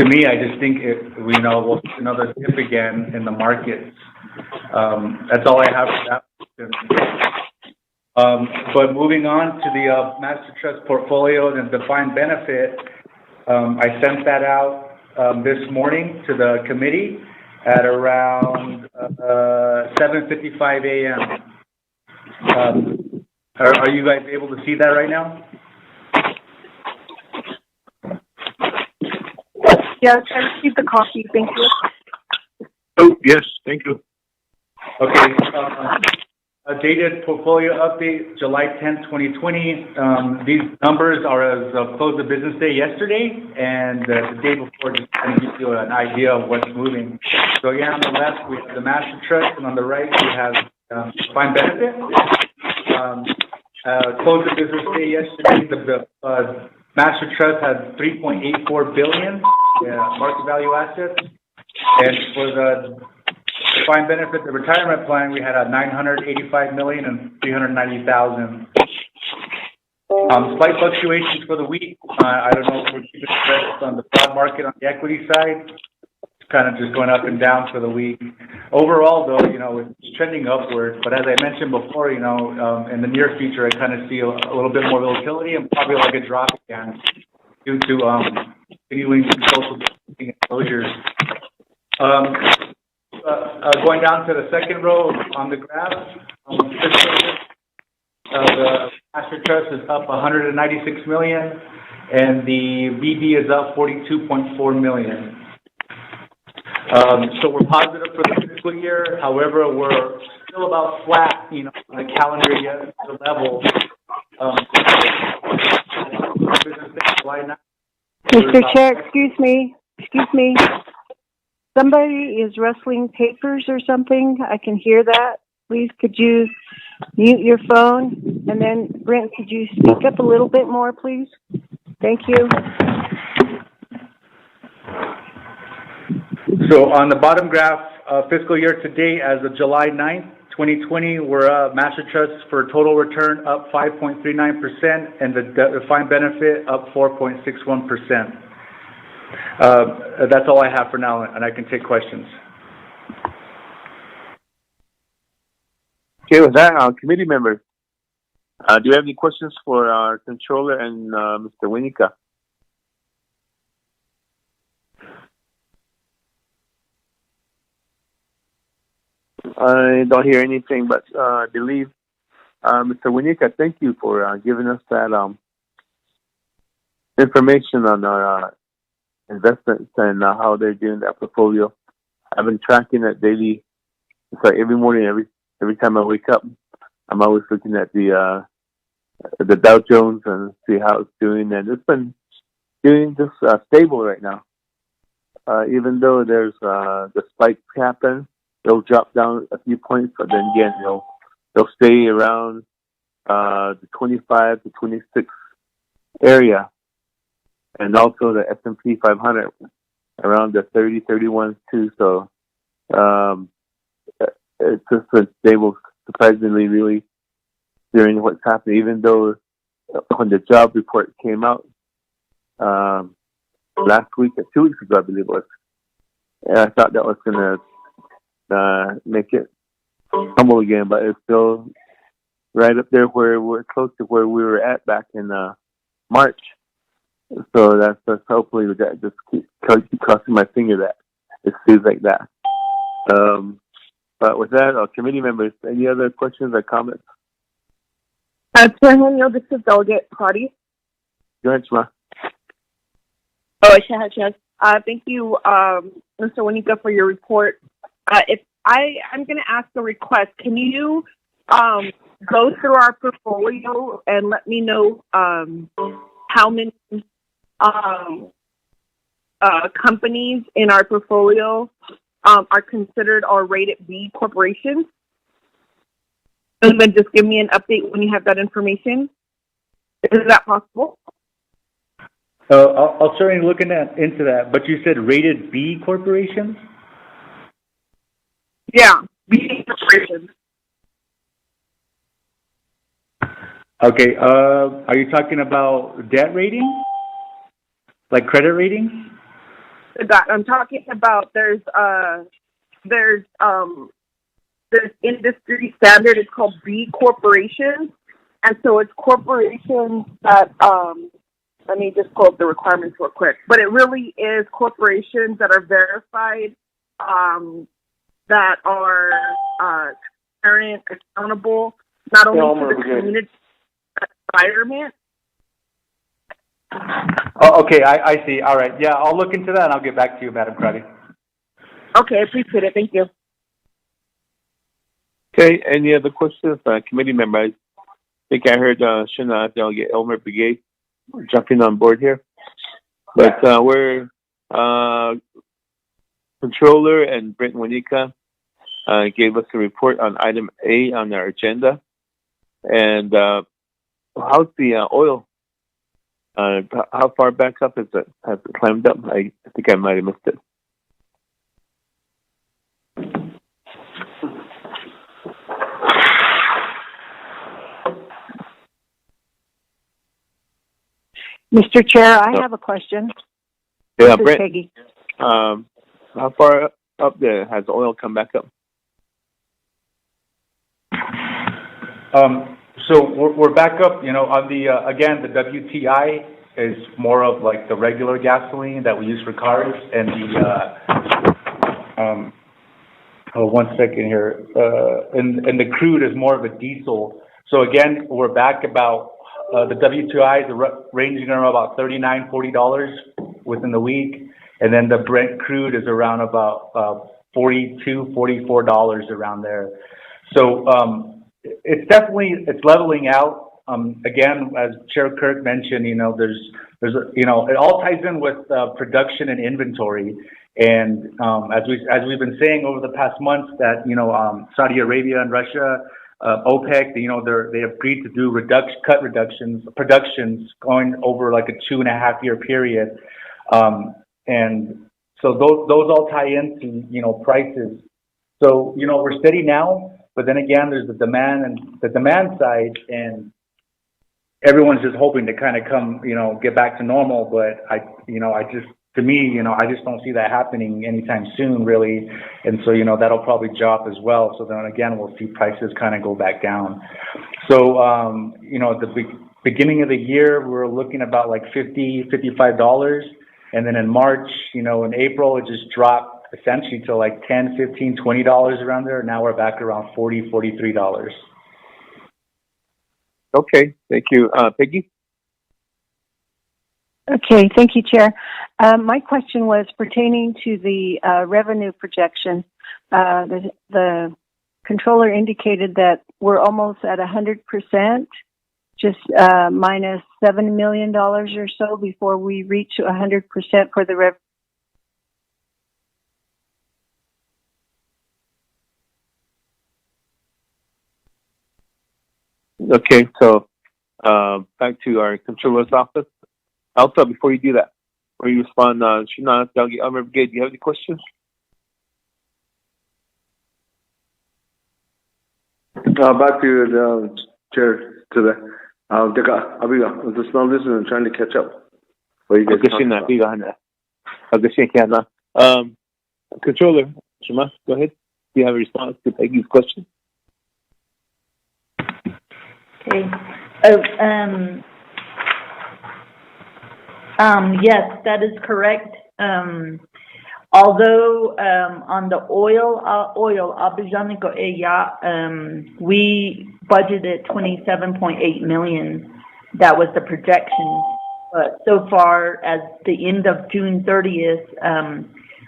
To me, I just think we'll see another dip again in the markets. That's all I have for that question. But moving on to the Master Trust portfolio and defined benefit, I sent that out this morning to the committee at around 7:55 a.m. Are you guys able to see that right now? Yes, I received the copy. Thank you. Oh, yes, thank you. Okay. A dated portfolio update, July 10th, 2020. These numbers are as of close of business day yesterday and the day before, just to kind of give you an idea of what's moving. So again, on the left, we have the Master Trust, and on the right, we have defined benefit. Close of business day yesterday, the Master Trust had $3.84 billion market value assets, and for the defined benefit, the retirement plan, we had a $985 million and $390,000. Slight fluctuations for the week. I don't know if we're keeping stressed on the broad market on the equity side. It's kind of just going up and down for the week. Overall, though, it's trending upward. But as I mentioned before, in the near future, I kind of see a little bit more volatility and probably like a drop again due to continuing social distancing exposures. Going down to the second row on the graph, the Master Trust is up $196 million, and the BD is up $42.4 million. So we're positive for the fiscal year. However, we're still about flat, on the calendar year level. Mr. Chair, excuse me. Somebody is rustling papers or something. I can hear that. Please, could you mute your phone? And then, Brent, could you speak up a little bit more, please? Thank you. So on the bottom graph, fiscal year to date, as of July 9th, 2020, we're Master Trust for total return up 5.39%, and the defined benefit up 4.61%. That's all I have for now, and I can take questions. Okay, with that, committee members, do you have any questions for our controller and Mr. Winica? I don't hear anything, but I believe Mr. Winica, thank you for giving us that information on our investments and how they're doing that portfolio. I've been tracking it daily. It's like every morning, every time I wake up, I'm always looking at the Dow Jones and see how it's doing, and it's been doing just stable right now. Even though there's the spikes happen, they'll drop down a few points, but then again, they'll stay around the 25 to 26 area. And also the S&P 500 around the 30, 31 too. So it's just been stable, surprisingly, really, during what's happening. Even though when the job report came out last week, 2 weeks ago, I believe it was, I thought that was going to make it tumble again, but it's still right up there where we're close to where we were at back in March. So that's hopefully we got just keep crossing my finger that it stays like that. But with that, committee members, any other questions or comments? Chairman, this is Delegate Claudia. Go ahead, Shma. Oh, yes. Thank you, Mr. Winica, for your report. If I'm going to ask a request, can you go through our portfolio and let me know how many companies in our portfolio are considered or rated B corporations? And then just give me an update when you have that information. Is that possible? I'll certainly look into that. But you said rated B corporations? Yeah, B corporations. Okay. Are you talking about debt rating? Like credit rating? I'm talking about there's industry standard. It's called B Corporation, and so it's corporations that let me just pull up the requirements real quick. But it really is corporations that are verified, that are transparent, accountable, not only to the community but environment. Oh, okay, I see. All right. Yeah, I'll look into that and I'll get back to you, Madam Crowdy. Okay, I appreciate it. Thank you. Okay, any other questions, committee members? I think I heard Shana Delegate Elmer Brigade jumping on board here. But we're Controller and Brent Wanika gave us a report on item A on our agenda. And how's the oil? How far back up is it? Has it climbed up? I think I might have missed it. Mr. Chair, I have a question. Yeah, This is Brent. Peggy. How far up there has oil come back up? So we're back up, on the, again, the WTI is more of like the regular gasoline that we use for cars, and the, one second here, and the crude is more of a diesel. So again, we're back about, the WTI is ranging around about $39, $40 within the week, and then the Brent crude is around about $42, $44 around there. So it's leveling out. Again, as Chair Kirk mentioned, there's it all ties in with production and inventory. And as we've been saying over the past months that Saudi Arabia and Russia, OPEC, they agreed to do productions going over like a 2.5 year period, and so those all tie into prices. So we're steady now, but then again there's the demand side, and everyone's just hoping to kind of come get back to normal. But I just don't see that happening anytime soon, really. And so, that'll probably drop as well. So then again, we'll see prices kind of go back down. So, at the beginning of the year, we're looking about like $50, $55. And then in March, in April, it just dropped essentially to like $10, $15, $20 around there. Now we're back around $40, $43. Okay, thank you. Peggy? Okay, thank you, Chair. My question was pertaining to the revenue projection. The controller indicated that we're almost at 100%, just minus $7 million or so before we reach 100% for the revenue. Okay, so back to our controller's office. Elsa, before you do that, before you respond, Shana Delegate Elmer Brigade, do you have any questions? Back to the chair today. Abiga, just now listening and trying to catch up. What you guys talking about? Controller, Shema, go ahead. Do you have a response to Peggy's question? Okay. Yes, that is correct. Although on the oil, we budgeted $27.8 million. That was the projection. But so far, as the end of June 30th,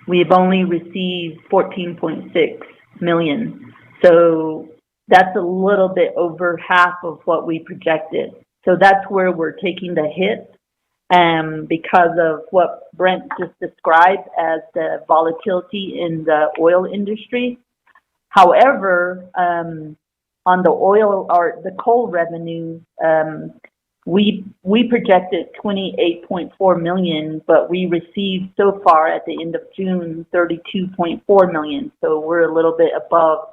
we've only received $14.6 million. So that's a little bit over half of what we projected. So that's where we're taking the hit. Because of what Brent just described as the volatility in the oil industry. However, on the oil or the coal revenue, we projected $28.4 million, but we received so far at the end of June $32.4 million. So we're a little bit above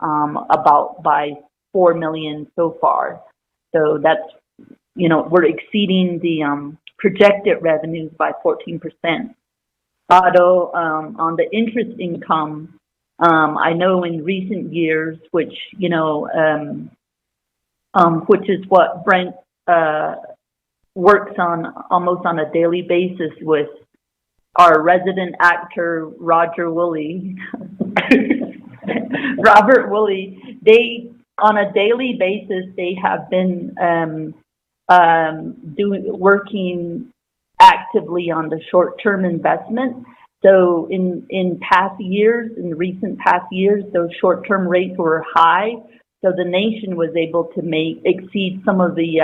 about by $4 million so far. So that's we're exceeding the projected revenues by 14%. auto, on the interest income. I know in recent years, which, you know, which is what Brent, works on almost on a daily basis with our resident actor, Roger Woolley, Robert Woolley. They, on a daily basis, they have been, working actively on the short-term investment. So in past years, in recent past years, those short-term rates were high. So the nation was able to exceed some of the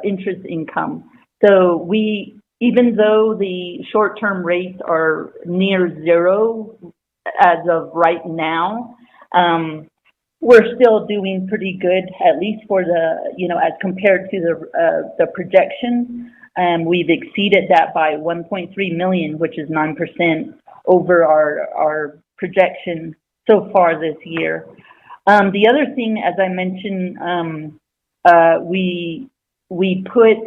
interest income. So even though the short-term rates are near zero as of right now, we're still doing pretty good, at least for the, you know, as compared to the projections. We've exceeded that by 1.3 million, which is 9% over our projection so far this year. The other thing, as I mentioned, we put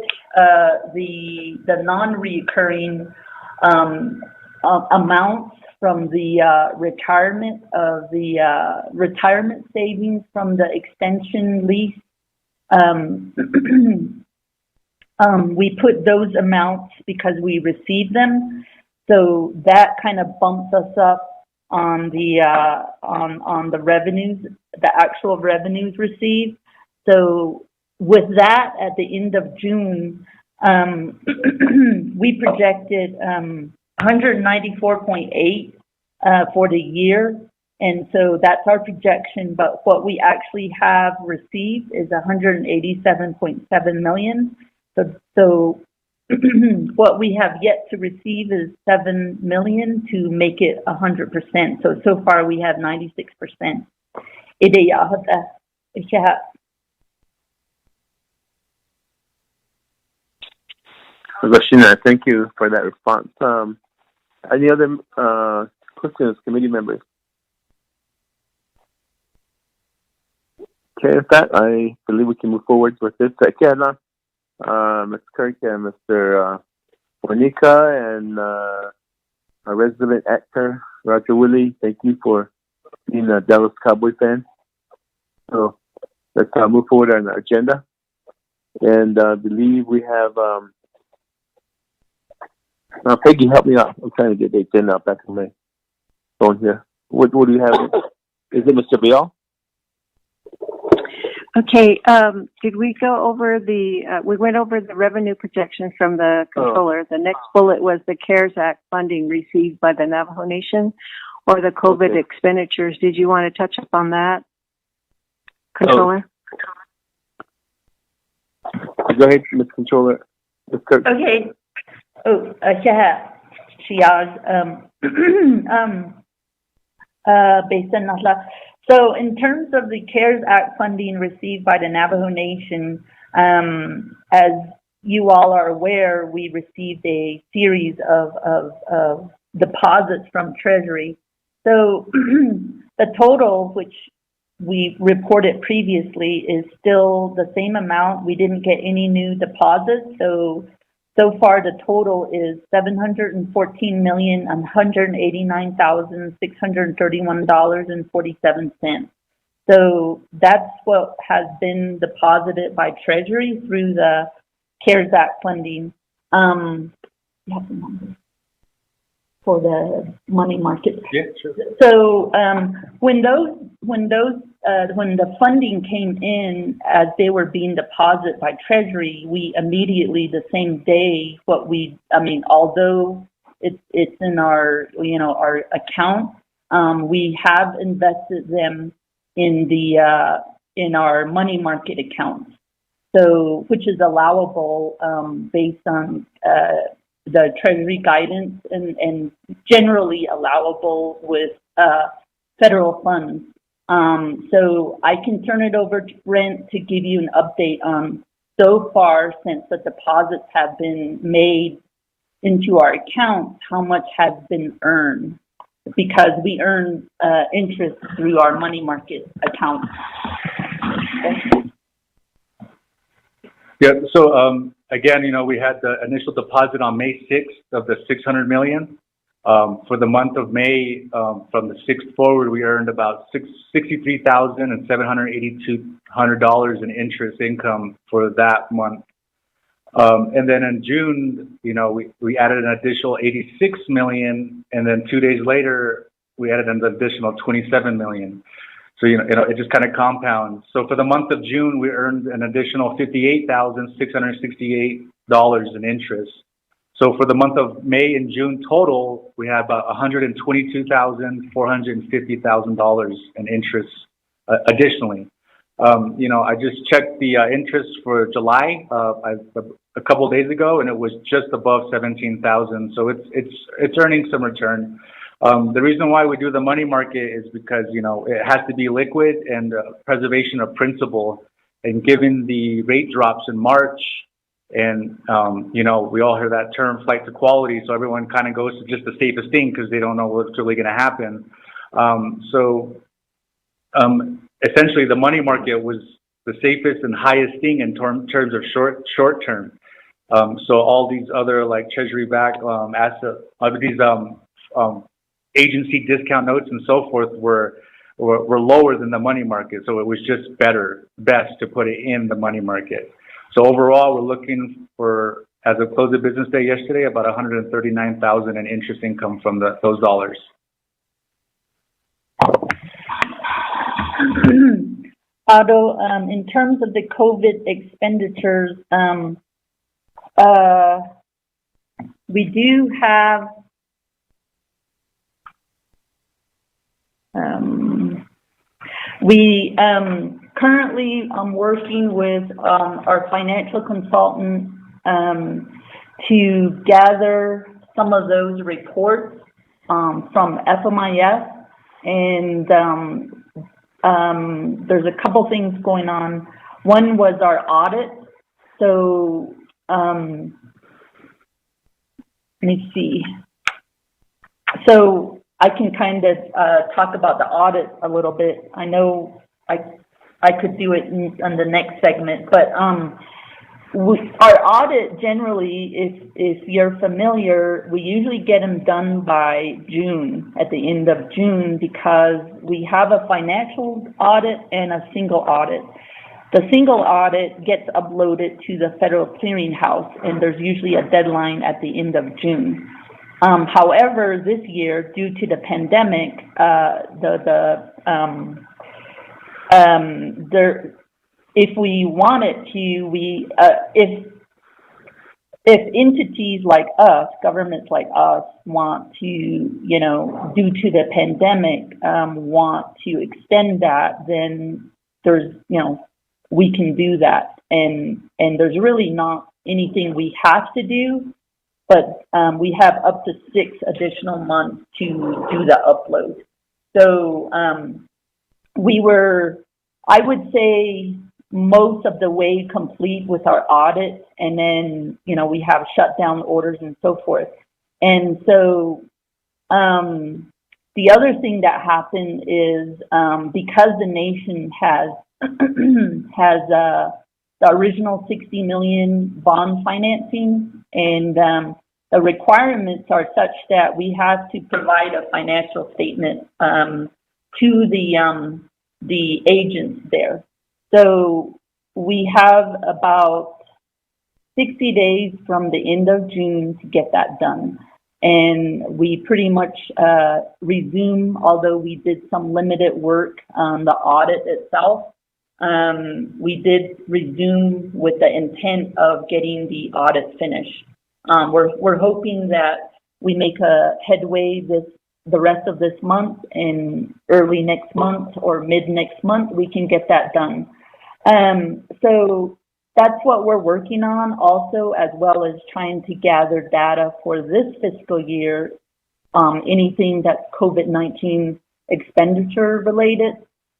the non-recurring amounts from the retirement of the retirement savings from the extension lease. We put those amounts because we received them, so that kind of bumps us up on the revenues, the actual revenues received. So with that, at the end of June, we projected 194.8 for the year, and so that's our projection. But what we actually have received is 187.7 million. So what we have yet to receive is 7 million to make it 100%. So far we have 96%. Rashina, thank you for that response. Any other questions, committee members? Okay, with that, I believe we can move forward with this. Ms. Kirk and Mr. Juanica and our resident actor, Roger Woolley, thank you for being a Dallas Cowboy fan. So let's move forward on our agenda. And I believe we have, Peggy, help me out. I'm trying to get the agenda up back in my phone here. What do you have? Is it Mr. Bial? Okay, did we go over we went over the revenue projections from the controller. The next bullet was the CARES Act funding received by the Navajo Nation or the COVID expenditures. Did you want to touch up on that, Controller? Go ahead, Ms. Controller. Ms. Kirk. Okay. Oh, so in terms of the CARES Act funding received by the Navajo Nation, as you all are aware, we received a series of deposits from Treasury. So the total, which we reported previously, is still the same amount. We didn't get any new deposits. So far the total is $714,189,631.47. So that's what has been deposited by Treasury through the CARES Act funding. You have the numbers for the money market. Yeah, sure. So when the funding came in as they were being deposited by Treasury, we immediately, the same day, although it's in our our account, we have invested them in our money market accounts. So which is allowable based on the Treasury guidance and generally allowable with federal funds. So I can turn it over to Brent to give you an update on so far since the deposits have been made into our accounts, how much has been earned, because we earn interest through our money market account. Yeah, so, again, we had the initial deposit on May 6th of the 600 million. For the month of May, from the 6th forward, we earned about $63,782 in interest income for that month. And then in June, we added an additional 86 million, and then 2 days later, we added an additional 27 million. So, it just kind of compounds. So for the month of June, we earned an additional $58,668 in interest. So for the month of May and June total, we have about $122,450,000 in interest additionally. I just checked the interest for July a couple of days ago, and it was just above 17,000. So it's earning some return. The reason why we do the money market is because it has to be liquid and preservation of principal. And given the rate drops in March, and we all hear that term, flight to quality. So everyone kind of goes to just the safest thing because they don't know what's really going to happen. Essentially, the money market was the safest and highest thing in terms of short term. So all these other like treasury-backed asset, these agency discount notes and so forth were lower than the money market. So it was just best to put it in the money market. So overall, we're looking for, as of close of business day yesterday, about 139,000 in interest income from those dollars. Otto, in terms of the COVID expenditures, we do have currently I'm working with our financial consultant to gather some of those reports from FMIS, and there's a couple things going on. One was our audit. So let me see. So I can kind of talk about the audit a little bit. I know I could do it on the next segment, but our audit generally, if you're familiar, we usually get them done by June, at the end of June, because we have a financial audit and a single audit. The single audit gets uploaded to the Federal Clearinghouse, and there's usually a deadline at the end of June. However, this year, due to the pandemic, if we wanted to, if entities like us, governments like us, want to, due to the pandemic, want to extend that, then there's, we can do that, and there's really not anything we have to do. But we have up to 6 additional months to do the upload. So we were, I would say, most of the way complete with our audit, and then, we have shutdown orders and so forth. And so the other thing that happened is because the nation has the original 60 million bond financing, and the requirements are such that we have to provide a financial statement to the agents there. So we have about 60 days from the end of June to get that done. And we pretty much resume, although we did some limited work on the audit itself, we did resume with the intent of getting the audit finished. We're hoping that we make a headway the rest of this month, and early next month or mid next month, we can get that done. So that's what we're working on also, as well as trying to gather data for this fiscal year, anything that's COVID-19 expenditure related.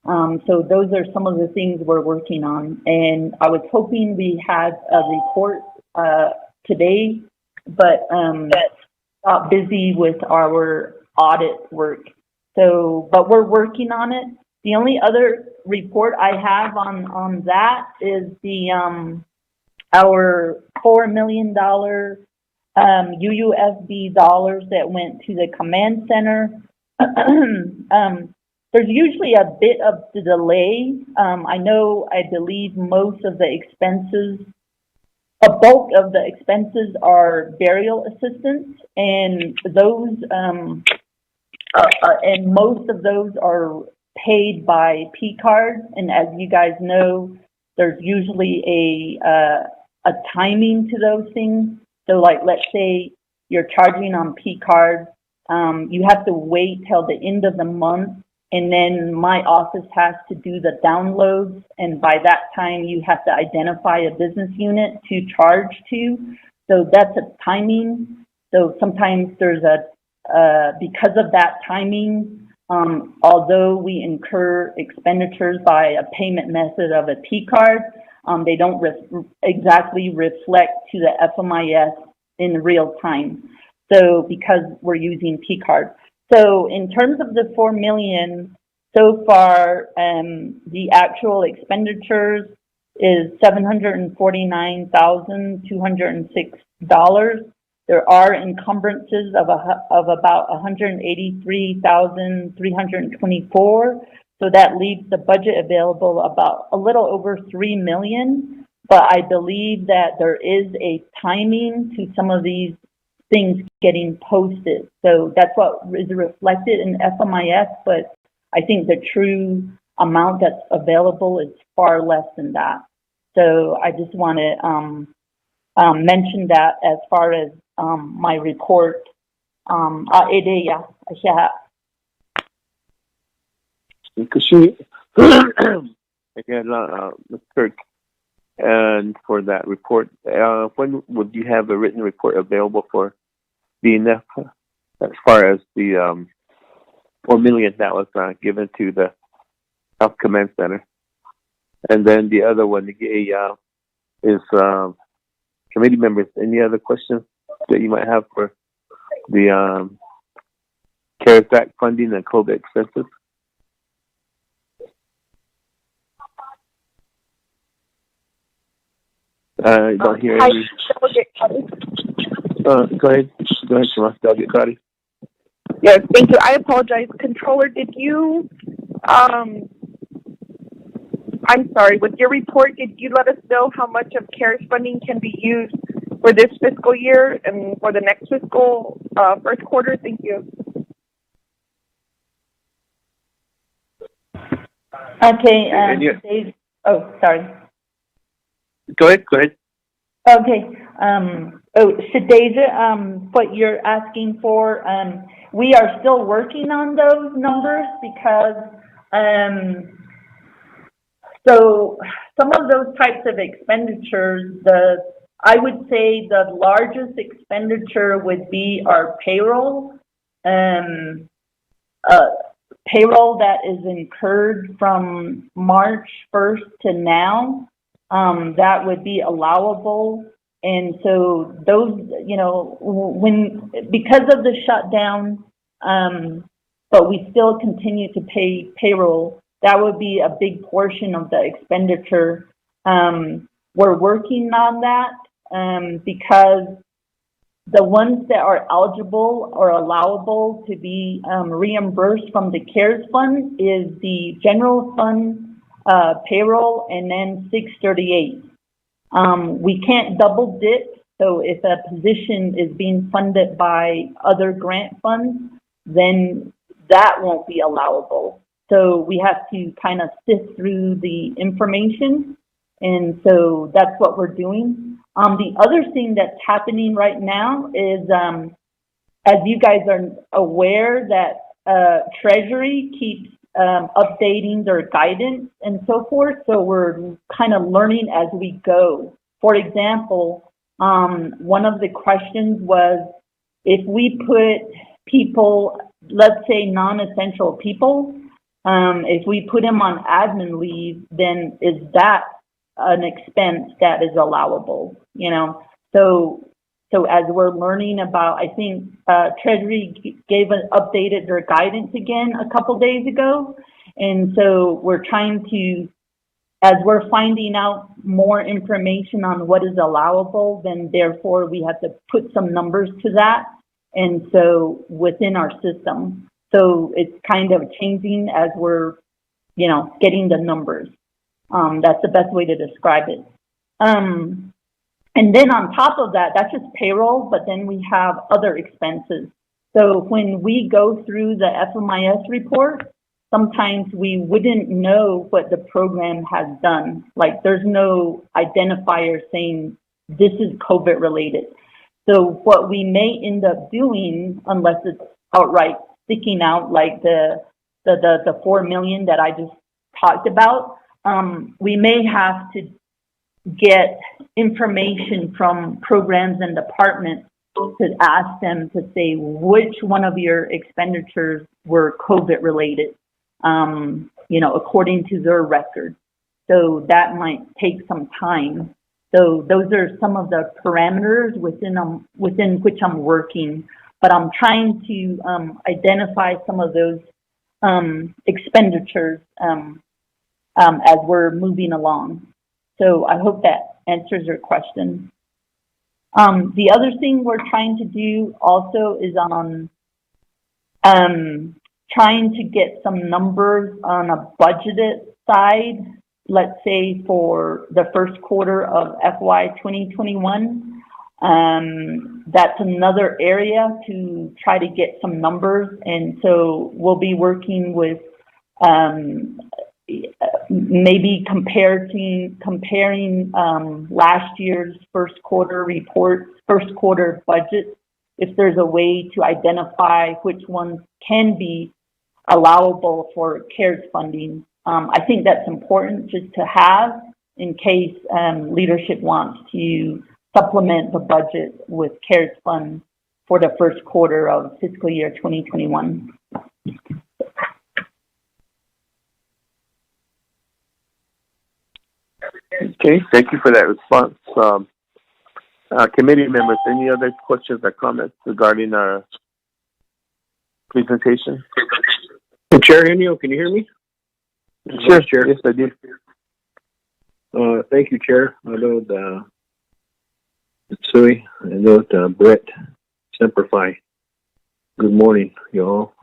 So those are some of the things we're working on. And I was hoping we had a report today, but got busy with our audit work. So, but we're working on it. The only other report I have on that is the our $4 million UUSD dollars that went to the command center. There's usually a bit of the delay. I believe most of the expenses, a bulk of the expenses are burial assistance, and those, and most of those are paid by P-card. And as you guys know, there's usually a timing to those things. So like, let's say you're charging on P-card, you have to wait till the end of the month, and then my office has to do the downloads, and by that time you have to identify a business unit to charge to. So that's a timing. So sometimes there's because of that timing, although we incur expenditures by a payment method of a P-card, they don't exactly reflect to the FMIS in real time. So because we're using P-card. So in terms of the $4 million, so far, the actual expenditures is $749,206. There are encumbrances of about $183,324. So that leaves the budget available about a little over $3 million. But I believe that there is a timing to some of these things getting posted. So that's what is reflected in FMIS, but I think the true amount that's available is far less than that. So I just want to mention that as far as my report. Again, Ms. Kirk, and for that report, when would you have a written report available for DNF as far as the $4 million that was given to the Health Command Center? And then the other one is committee members. Any other questions that you might have for the CARES Act funding and COVID expenses? I don't hear any. Go ahead, Delegate Gotti. Yes, thank you. I apologize. Controller, did you, I'm sorry, with your report, did you let us know how much of CARES funding can be used for this fiscal year and for the next fiscal first quarter? Thank you. okay, Dave, oh, sorry. Go ahead. Okay. Shadeja, what you're asking for, we are still working on those numbers because, so some of those types of expenditures, I would say the largest expenditure would be our payroll, payroll that is incurred from March 1st to now. That would be allowable. And so those, because of the shutdown, but we still continue to pay payroll, that would be a big portion of the expenditure. We're working on that because the ones that are eligible or allowable to be reimbursed from the CARES Fund is the general fund payroll, and then 638. We can't double dip, so if a position is being funded by other grant funds, then that won't be allowable. So we have to kind of sift through the information, and so that's what we're doing. The other thing that's happening right now is, as you guys are aware, that Treasury keeps updating their guidance and so forth. So we're kind of learning as we go. For example, one of the questions was, if we put people, let's say non-essential people, if we put them on admin leave, then is that an expense that is allowable? So as we're learning about, I think Treasury updated their guidance again a couple days ago. And so we're trying to as we're finding out more information on what is allowable, then therefore we have to put some numbers to that. And so within our system, so it's kind of changing as we're, getting the numbers. That's the best way to describe it. And then on top of that, that's just payroll, but then we have other expenses. So when we go through the FMIS report, sometimes we wouldn't know what the program has done. Like there's no identifier saying this is COVID related. So what we may end up doing, unless it's outright sticking out like the 4 million that I just talked about, we may have to get information from programs and departments to ask them to say which one of your expenditures were COVID related, according to their record. So that might take some time. So those are some of the parameters within which I'm working, but I'm trying to identify some of those expenditures as we're moving along. So I hope that answers your question. The other thing we're trying to do also is on trying to get some numbers on a budgeted side, let's say for the first quarter of FY 2021. That's another area to try to get some numbers. And so we'll be working with maybe comparing last year's first quarter reports, first quarter budget, if there's a way to identify which ones can be allowable for CARES funding. I think that's important just to have in case leadership wants to supplement the budget with CARES funds for the first quarter of fiscal year 2021. Okay, thank you for that response. Committee members, any other questions or comments regarding our presentation? Chair Henio, can you hear me? Sure, Chair. Yes, I do. Thank you, Chair. I know Sui, I know Brett Semperfi. Good morning, y'all.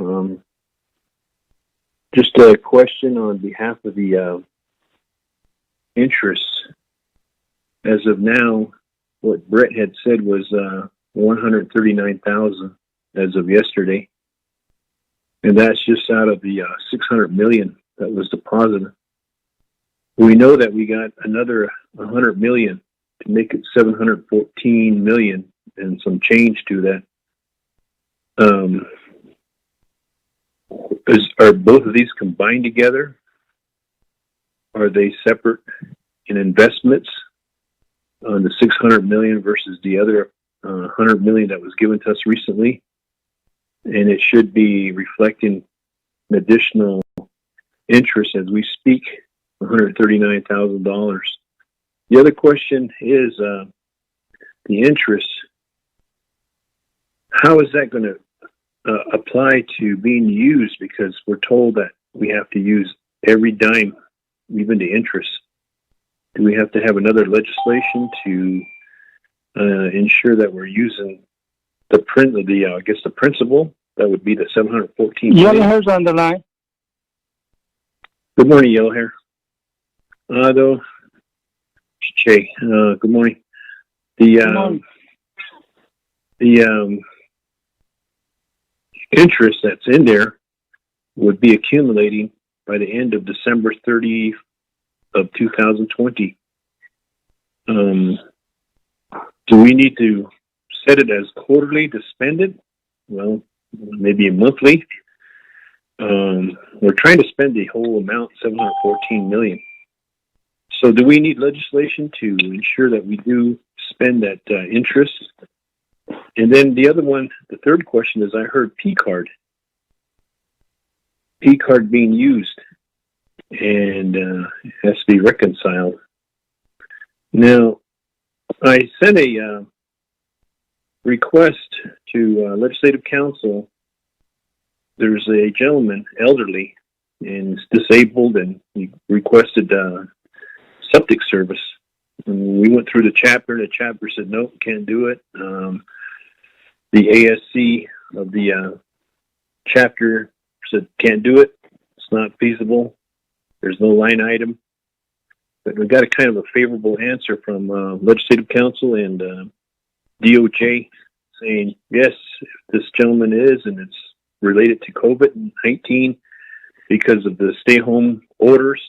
Just a question on behalf of the interest. As of now, what Brett had said was $139,000 as of yesterday, and that's just out of the $600 million that was deposited. We know that we got another $100 million to make it $714 million and some change to that. Are both of these combined together? Are they separate in investments on the $600 million versus the other $100 million that was given to us recently? And it should be reflecting an additional interest as we speak, $139,000. The other question is the interest. How is that going to apply to being used? Because we're told that we have to use every dime, even the interest. Do we have to have another legislation to ensure that we're using the principal? That would be the $714 million. Yellow hair's on the line. Good morning, Yellow Hair. Good morning. The interest that's in there would be accumulating by the end of December 30 of 2020. Do we need to set it as quarterly to spend it? Well, maybe monthly. We're trying to spend the whole amount, $714 million. So do we need legislation to ensure that we do spend that interest? And then the other one, the third question is, I heard P-card being used, and it has to be reconciled. Now, I sent a request to Legislative Council. There's a gentleman, elderly, and disabled, and he requested septic service. And we went through the chapter said, nope, can't do it. The ASC of the chapter said, can't do it. It's not feasible. There's no line item. But we got a kind of a favorable answer from Legislative Council and DOJ saying, yes, if this gentleman is, and it's related to COVID-19 because of the stay-home orders,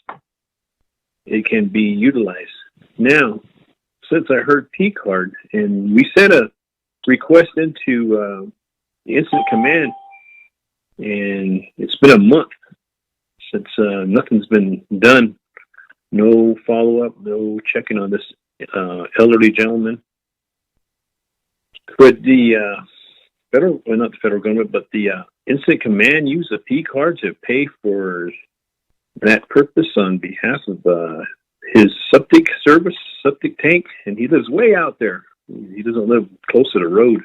it can be utilized. Now, since I heard P-card, and we sent a request into the incident command, and it's been a month since nothing's been done. No follow-up, no checking on this elderly gentleman. Could the not the federal government, but the incident command use a P-card to pay for that purpose on behalf of his septic tank? And he lives way out there. He doesn't live close to the road.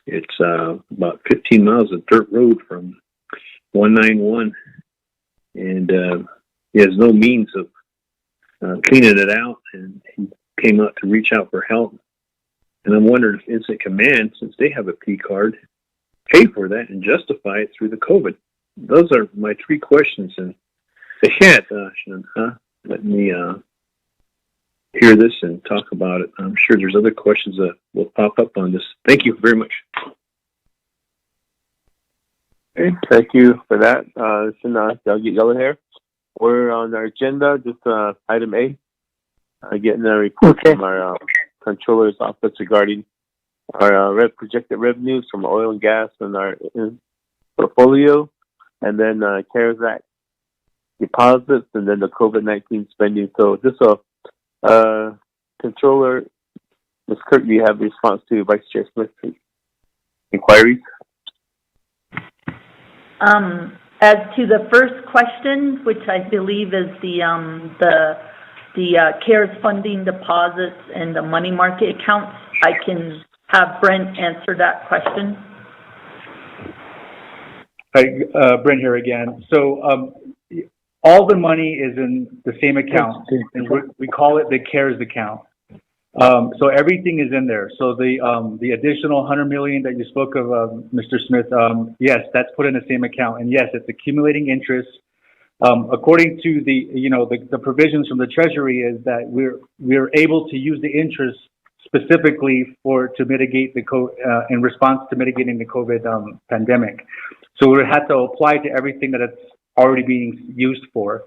It's about 15 miles of dirt road from 191. And he has no means of cleaning it out, and he came out to reach out for help. And I'm wondering if Incident Command, since they have a P card, pay for that and justify it through the COVID. Those are my three questions, and they can't let me hear this and talk about it. I'm sure there's other questions that will pop up on this. Thank you very much. Okay, thank you for that. Listen, I'll get yellow hair. We're on our agenda, just item A, getting a report from our controller's office regarding our projected revenues from oil and gas and our portfolio, and then CARES Act deposits, and then the COVID-19 spending. So just Controller, Ms. Kirk, do you have a response to Vice Chair Smith's inquiries? As to the first question, which I believe is the CARES funding deposits and the money market accounts, I can have Brent answer that question. Hi, Brent here again. So all the money is in the same account, and we call it the CARES account. So everything is in there. So the additional $100 million that you spoke of, Mr. Smith, yes, that's put in the same account, and yes, it's accumulating interest. According to the provisions from the Treasury, is that we're able to use the interest specifically to mitigate in response to mitigating the COVID pandemic. So we had to apply to everything that it's already being used for.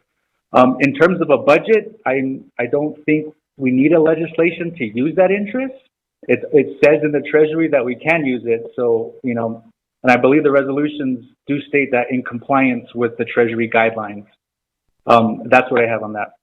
In terms of a budget, I don't think we need a legislation to use that interest. It says in the Treasury that we can use it. So, and I believe the resolutions do state that in compliance with the Treasury guidelines. That's what I have on that.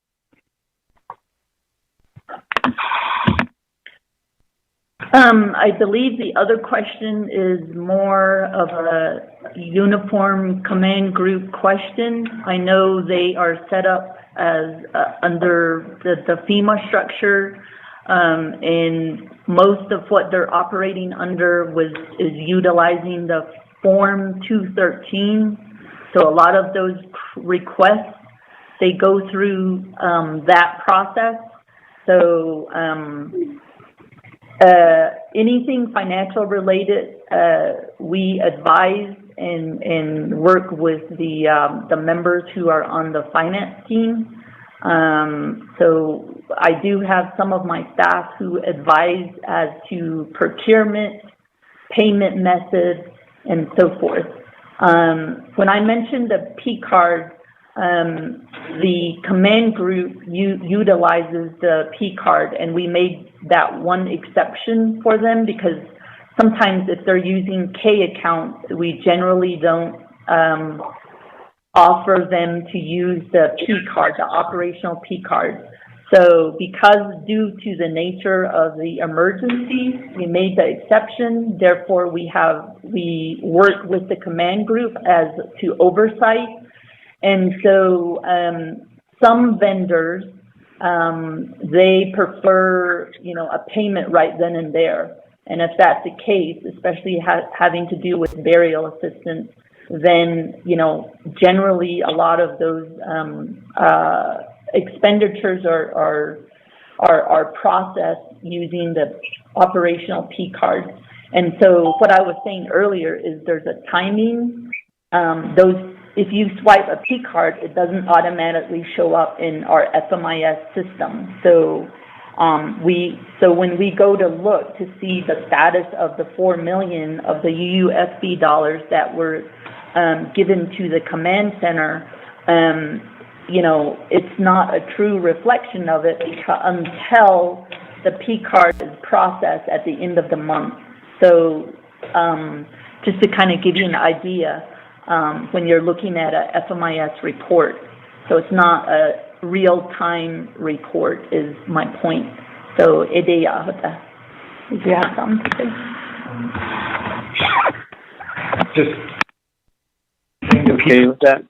I believe the other question is more of a uniform command group question. I know they are set up as under the FEMA structure, and most of what they're operating under is utilizing the Form 213. So a lot of those requests, they go through that process. So anything financial related, we advise and work with the members who are on the finance team. So I do have some of my staff who advise as to procurement, payment methods, and so forth. When I mentioned the P card, the command group utilizes the P card, and we made that one exception for them because sometimes if they're using K accounts, we generally don't offer them to use the P card, the operational P card. So because due to the nature of the emergency, we made the exception. Therefore, we work with the command group as to oversight. And so some vendors, they prefer, a payment right then and there. And if that's the case, especially having to do with burial assistance, then, generally a lot of those expenditures are processed using the operational P card. And so what I was saying earlier is there's a timing. If you swipe a P card, it doesn't automatically show up in our FMIS system. So when we go to look to see the status of the $4 million of the UUSB dollars that were given to the command center, it's not a true reflection of it until the P card is processed at the end of the month. So just to kind of give you an idea, when you're looking at a FMIS report, so it's not a real-time report is my point. So did you have something to say? Okay, with that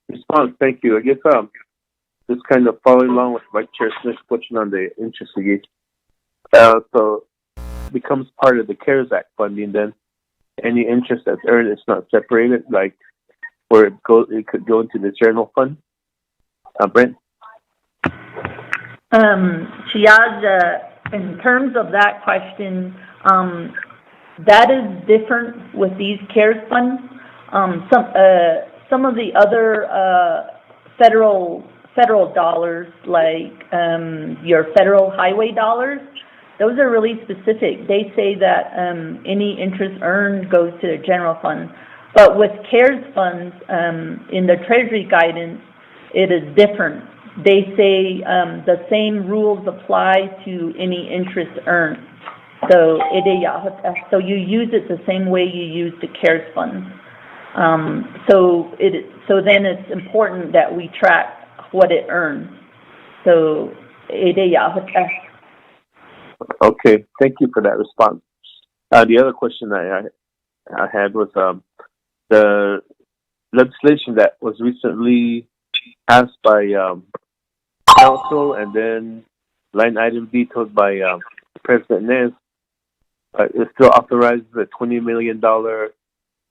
response, thank you. I guess just kind of following along with Vice Chair Smith's question on the interest again. So it becomes part of the CARES Act funding then. Any interest that's earned, it's not separated, like where it could go into the general fund. Brent? Shiaz, in terms of that question, that is different with these CARES funds. Some of the other federal dollars, like your federal highway dollars, those are really specific. They say that any interest earned goes to the general fund. But with CARES funds, in the Treasury guidance, it is different. They say the same rules apply to any interest earned. So you use it the same way you use the CARES funds. So then it's important that we track what it earns. So okay, thank you for that response. The other question I had was the legislation that was recently passed by Council and then line item vetoed by President Nez. It still authorizes a $20 million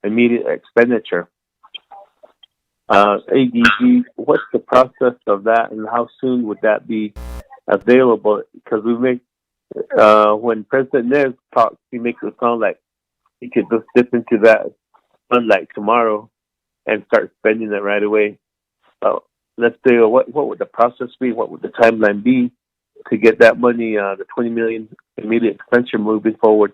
immediate expenditure. ADG, what's the process of that and how soon would that be available? Because when President Nez talks, he makes it sound like he could just dip into that fund like tomorrow and start spending it right away. Let's say, what would the process be? What would the timeline be to get that money, the $20 million immediate expenditure moving forward?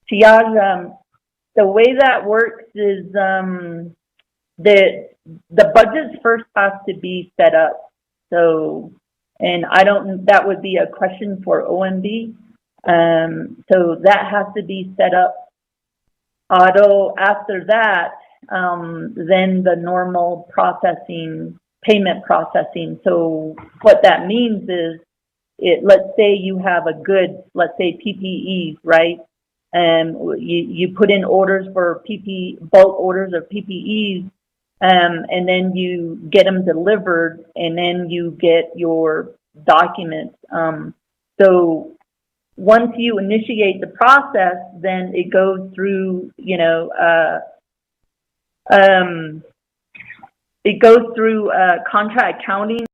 Shiaz, the way that works is the budgets first have to be set up. So, and that would be a question for OMB. So that has to be set up. Although after that, then the normal payment processing. So what that means is, let's say you have a good, let's say PPEs, right? And you put in orders for bulk orders of PPEs, and then you get them delivered, and then you get your documents. So once you initiate the process, then it goes through, contract accounting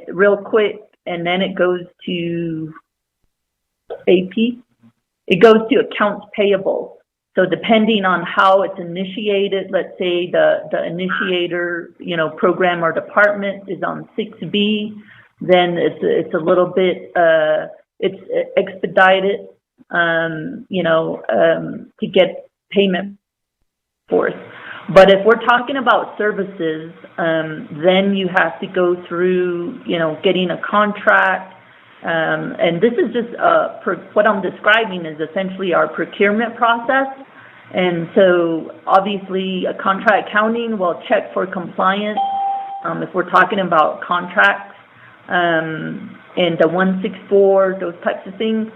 real quick, and then it goes to AP. It goes to accounts payable. So depending on how it's initiated, let's say the initiator, program or department is on 6B, then it's a little bit, it's expedited, to get payment for it. But if we're talking about services, then you have to go through, getting a contract. And this is just what I'm describing is essentially our procurement process. And so obviously a contract accounting will check for compliance if we're talking about contracts and the 164, those types of things.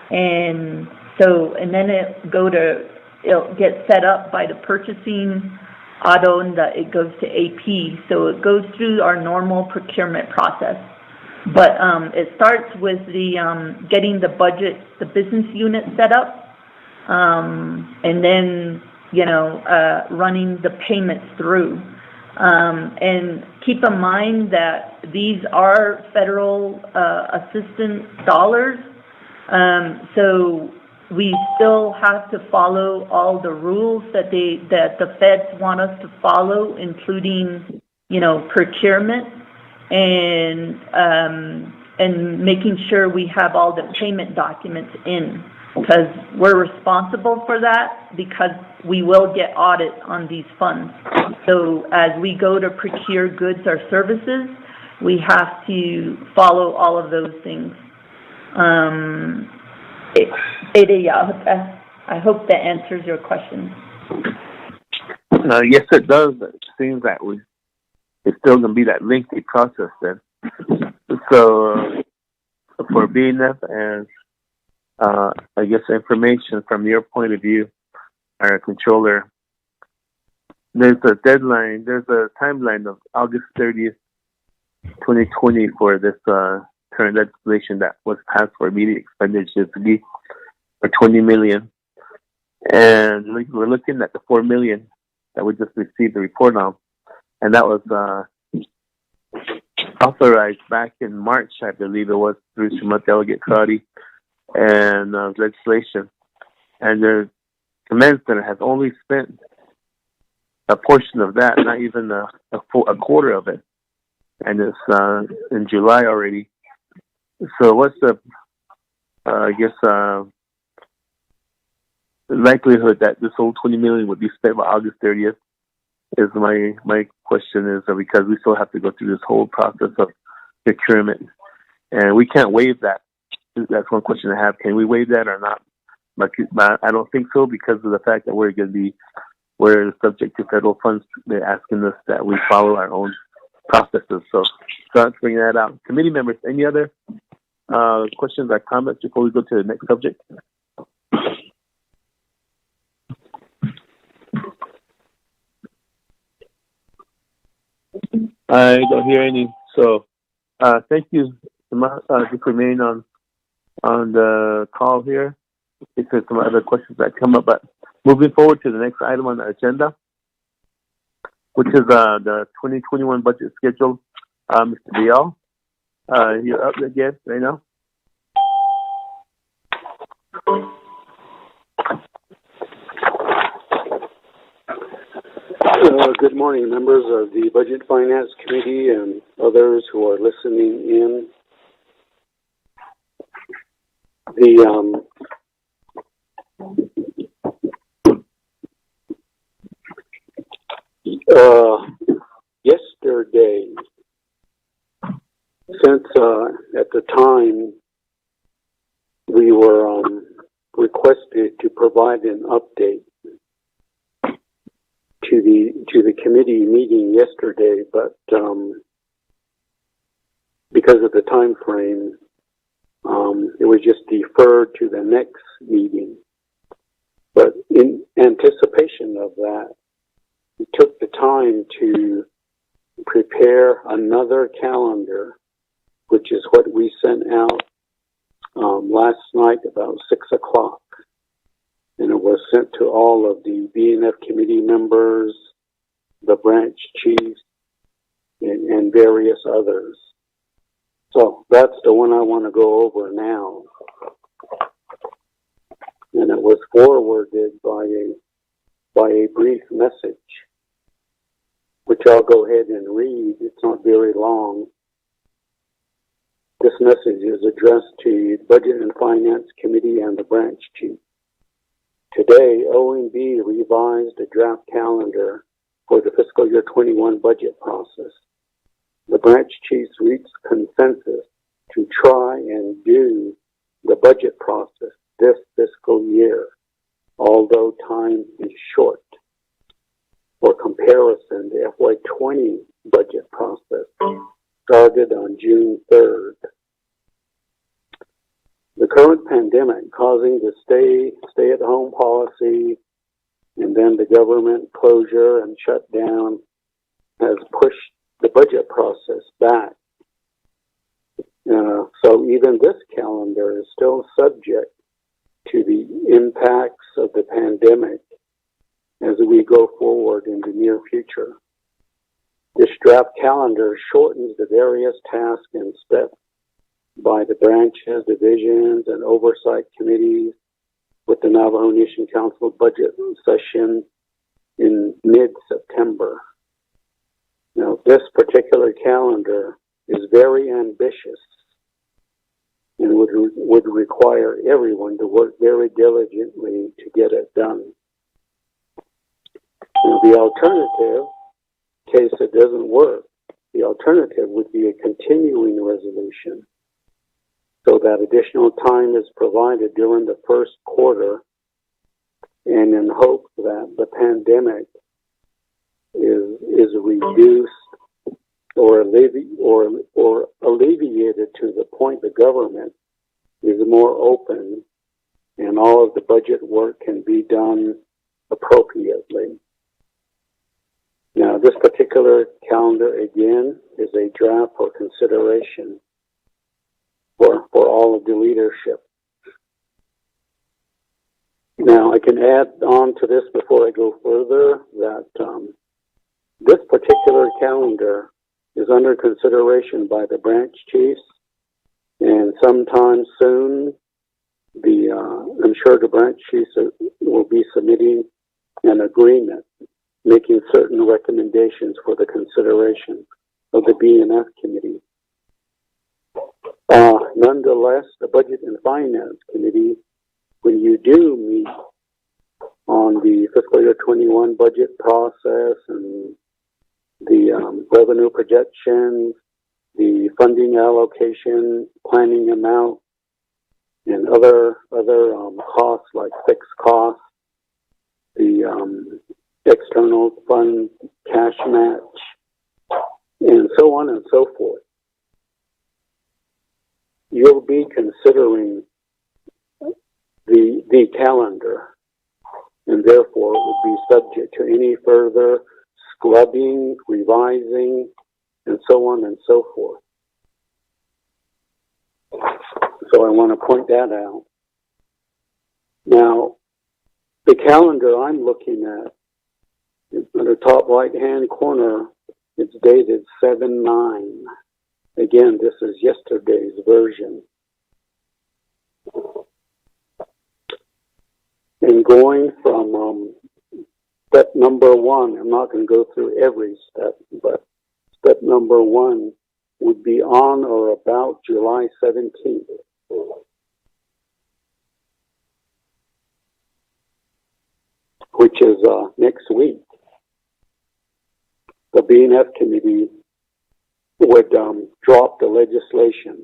And then it'll get set up by the purchasing auto, and it goes to AP. So it goes through our normal procurement process. But it starts with the getting the budget, the business unit set up. and then, running the payments through. And keep in mind that these are federal assistance dollars, so we still have to follow all the rules that the feds want us to follow, including, procurement and making sure we have all the payment documents in, because we're responsible for that, because we will get audit on these funds. So as we go to procure goods or services, we have to follow all of those things. I hope that answers your question. Yes, it does. It seems that it's still going to be that lengthy process then. So for BNF and I guess information from your point of view, our controller, there's a deadline, there's a timeline of August 30th, 2020 for this current legislation that was passed for immediate expenditures to be for $20 million. And we're looking at the $4 million that we just received the report on. And that was authorized back in March, I believe it was, through Sumat Delegate Crowdy and legislation. And the command center has only spent a portion of that, not even a quarter of it. And it's in July already. So what's the, likelihood that this whole $20 million would be spent by August 30th? Is my question is because we still have to go through this whole process of procurement, and we can't waive that. That's one question I have. Can we waive that or not? But I don't think so, because of the fact that we're subject to federal funds. They're asking us that we follow our own processes. So let's bring that out. Committee members, any other questions or comments before we go to the next subject? I don't hear any. So thank you. Just remain on the call here if there's some other questions that come up. But moving forward to the next item on the agenda, which is the 2021 budget schedule. Mr. Bial, you're up again right now. Good morning, members of the Budget Finance Committee and others who are listening in. Yesterday, since at the time we were requested to provide an update to the committee meeting yesterday, but because of the time frame, it was just deferred to the next meeting. But in anticipation of that, we took the time to prepare another calendar, which is what we sent out last night about 6 o'clock. And it was sent to all of the BNF committee members, the branch chiefs, and various others. So that's the one I want to go over now. And it was forwarded by a brief message, which I'll go ahead and read. It's not very long. This message is addressed to the Budget and Finance Committee and the branch chief. Today, OMB revised a draft calendar for the fiscal year 21 budget process. The branch chiefs reached consensus to try and do the budget process this fiscal year, although time is short. For comparison, the FY20 budget process started on June 3rd. The current pandemic causing the stay-at-home policy and then the government closure and shutdown has pushed the budget process back. So even this calendar is still subject to the impacts of the pandemic as we go forward in the near future. This draft calendar shortens the various tasks and steps by the branches, divisions, and oversight committees with the Navajo Nation Council budget session in mid-September. Now, this particular calendar is very ambitious and would require everyone to work very diligently to get it done. Now, the alternative, in case it doesn't work, the alternative would be a continuing resolution so that additional time is provided during the first quarter and in hope that the pandemic is reduced or alleviated to the point the government is more open and all of the budget work can be done appropriately. Now, this particular calendar, again, is a draft for consideration for all of the leadership. Now, I can add on to this before I go further that this particular calendar is under consideration by the branch chiefs, and sometime soon, I'm sure the branch chiefs will be submitting an agreement, making certain recommendations for the consideration of the BNF committee. Nonetheless, the Budget and Finance Committee, when you do meet on the fiscal year 21 budget process and the revenue projections, the funding allocation, planning amount, and other costs like fixed costs, the external fund cash match, and so on and so forth. You'll be considering the calendar, and therefore it would be subject to any further scrubbing, revising, and so on and so forth. So I want to point that out. Now, the calendar I'm looking at, in the top right-hand corner, it's dated 7/9. Again, this is yesterday's version. And going from step number one, I'm not going to go through every step, but step number one would be on or about July 17th. Which is next week. The BNF committee would drop the legislation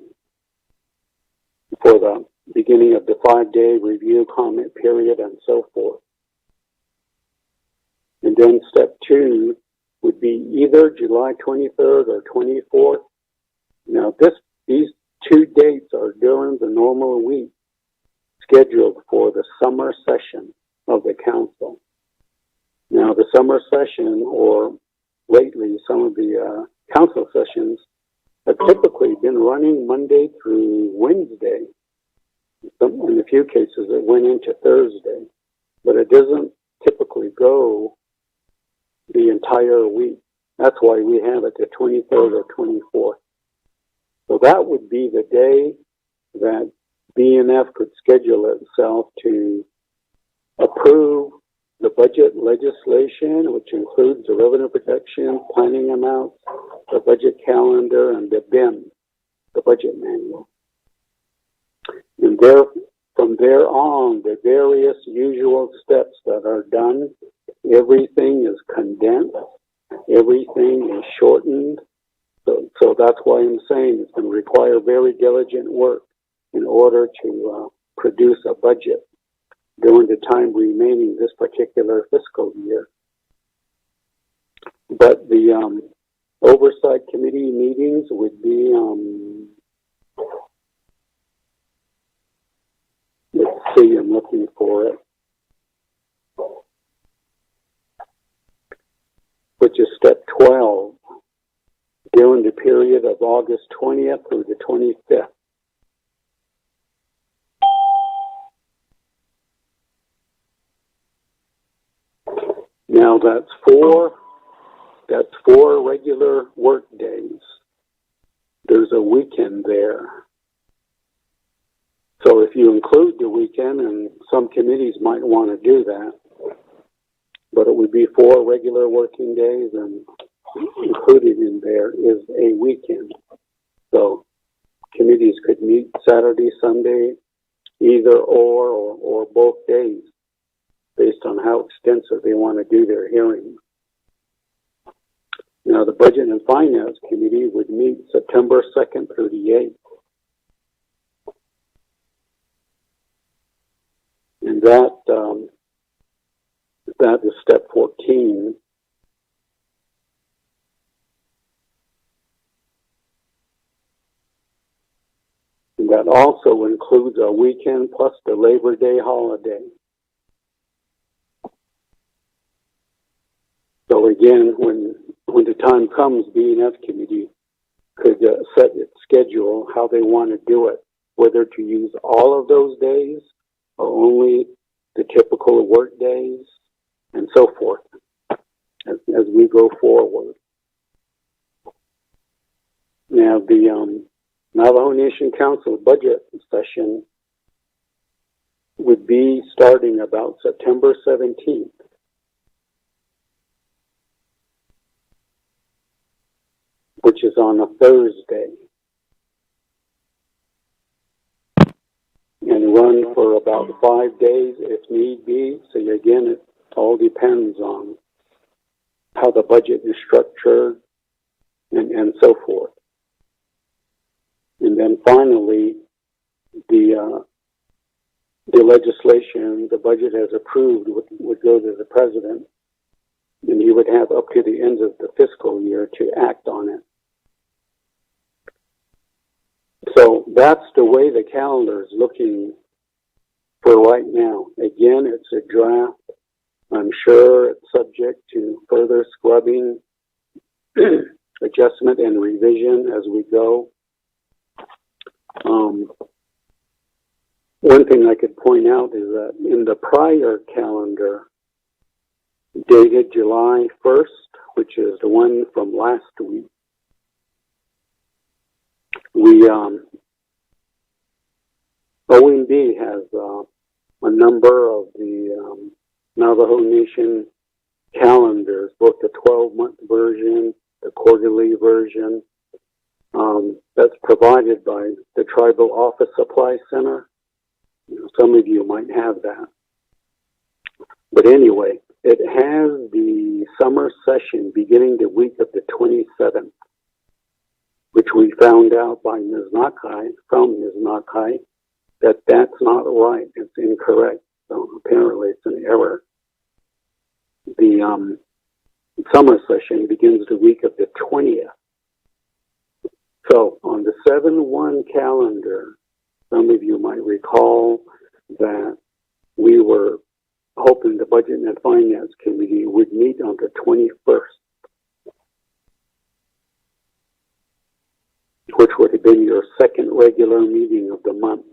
for the beginning of the 5-day review comment period and so forth. And then step two would be either July 23rd or 24th. Now, these two dates are during the normal week scheduled for the summer session of the council. Now, the summer session, or lately some of the council sessions, have typically been running Monday through Wednesday. In a few cases, it went into Thursday, but it doesn't typically go the entire week. That's why we have it the 23rd or 24th. So that would be the day that BNF could schedule itself to approve the budget legislation, which includes the revenue protection, planning amounts, the budget calendar, and the BIM, the budget manual. And from there on, the various usual steps that are done, everything is condensed, everything is shortened. So that's why I'm saying it's going to require very diligent work in order to produce a budget during the time remaining this particular fiscal year. But the oversight committee meetings would be, let's see, I'm looking for it, which is step 12, during the period of August 20th through the 25th. Now that's four regular work days. There's a weekend there. So if you include the weekend, and some committees might want to do that, but it would be 4 regular working days, and included in there is a weekend. So committees could meet Saturday, Sunday, either or both days, based on how extensive they want to do their hearing. Now, the Budget and Finance Committee would meet September 2nd through the 8th. And that is step 14. And that also includes a weekend plus the Labor Day holiday. So again, when the time comes, B&F Committee could set its schedule, how they want to do it, whether to use all of those days or only the typical work days, and so forth, as we go forward. Now, the Navajo Nation Council budget session would be starting about September 17th. Which is on a Thursday, and run for about 5 days if need be. So again, it all depends on how the budget is structured and so forth. And then finally, the legislation the budget has approved would go to the president, and he would have up to the end of the fiscal year to act on it. So that's the way the calendar is looking for right now. Again, it's a draft. I'm sure it's subject to further scrubbing, adjustment, and revision as we go. One thing I could point out is that in the prior calendar, dated July 1st, which is the one from last week, OMB has a number of the Navajo Nation calendars, both the 12-month version, the quarterly version, that's provided by the Tribal Office Supply Center. Some of you might have that. But anyway, it has the summer session beginning the week of the 27th, which we found out by Ms. Nakai, from Ms. Nakai, that that's not right. It's incorrect. So apparently it's an error. The summer session begins the week of the 20th. So on the 7-1 calendar, some of you might recall that we were hoping the Budget and Finance Committee would meet on the 21st, which would have been your second regular meeting of the month.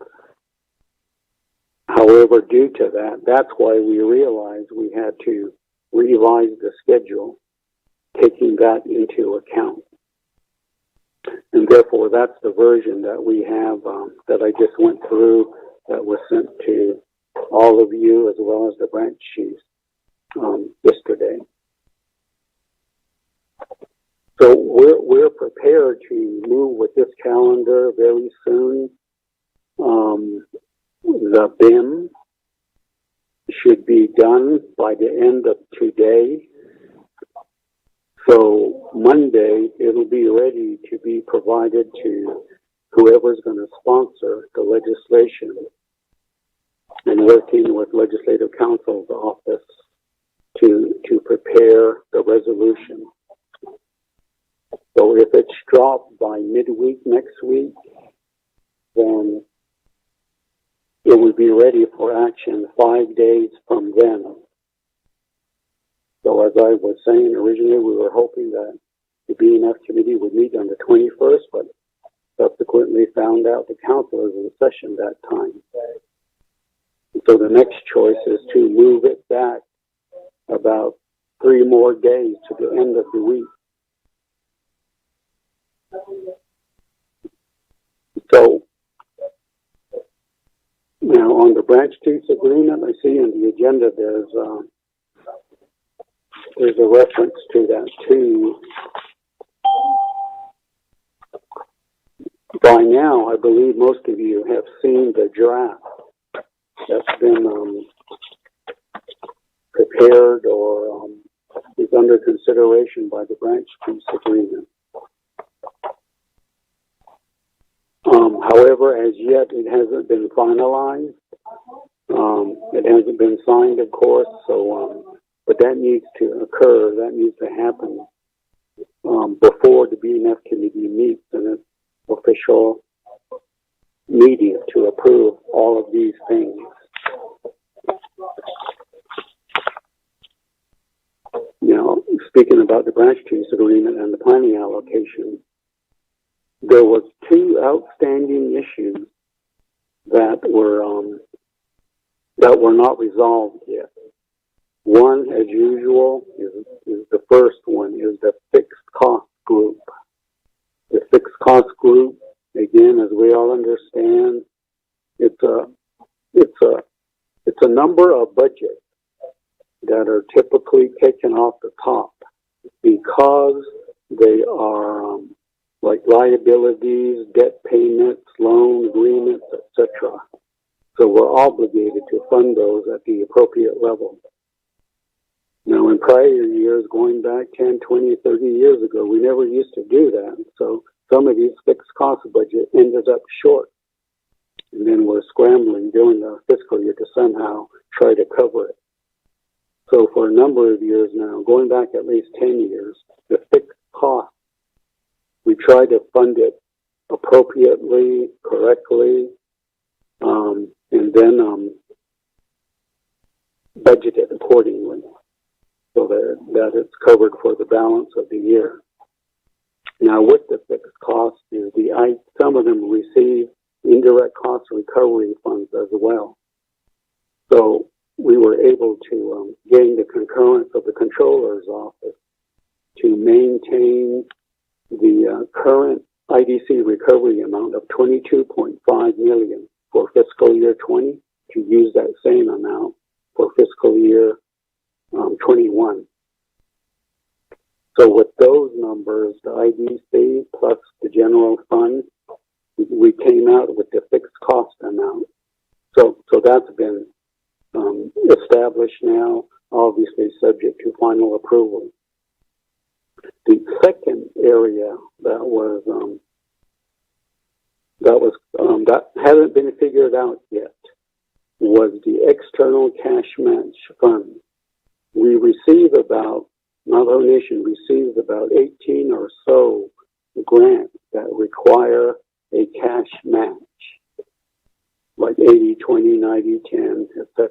However, due to that, that's why we realized we had to revise the schedule, taking that into account. And therefore, that's the version that we have, that I just went through, that was sent to all of you as well as the branch chiefs yesterday. So we're prepared to move with this calendar very soon. The BIM should be done by the end of today. So Monday, it'll be ready to be provided to whoever's going to sponsor the legislation, and working with Legislative Counsel's office to prepare the resolution. So if it's dropped by midweek next week, then it would be ready for action 5 days from then. So as I was saying originally, we were hoping that the B&F Committee would meet on the 21st, but subsequently found out the council is in session that time. So the next choice is to move it back about 3 more days to the end of the week. So, now on the branch chiefs agreement, I see in the agenda there's a reference to that too. By now, I believe most of you have seen the draft that's been prepared or is under consideration by the branch chiefs agreement. However, as yet, it hasn't been finalized. It hasn't been signed, of course, so, but that needs to occur. That needs to happen before the BNF committee meets in an official meeting to approve all of these things. Now, speaking about the branch chiefs agreement and the planning allocation, there was 2 outstanding issues that were not resolved yet. One, as usual, is the first one, is the fixed cost group. The fixed cost group, again, as we all understand, it's a number of budgets that are typically taken off the top because they are like liabilities, debt payments, loan agreements, etc. So we're obligated to fund those at the appropriate level. Now, in prior years, going back 10, 20, 30 years ago, we never used to do that. So some of these fixed cost budget ended up short. And then we're scrambling during the fiscal year to somehow try to cover it. So for a number of years now, going back at least 10 years, the fixed cost, we try to fund it appropriately, correctly, and then budget it accordingly so that it's covered for the balance of the year. Now, with the fixed costs, some of them receive indirect cost recovery funds as well. So we were able to gain the concurrence of the controller's office to maintain the current IDC recovery amount of $22.5 million for fiscal year 20, to use that same amount for fiscal year 21. So with those numbers, the IDC plus the general fund, we came out with the fixed cost amount. So that's been established now, obviously subject to final approval. The second area that hasn't been figured out yet was the external cash match fund. We receive Navajo Nation receives about 18 or so grants that require a cash match, like 80, 20, 90, 10, etc.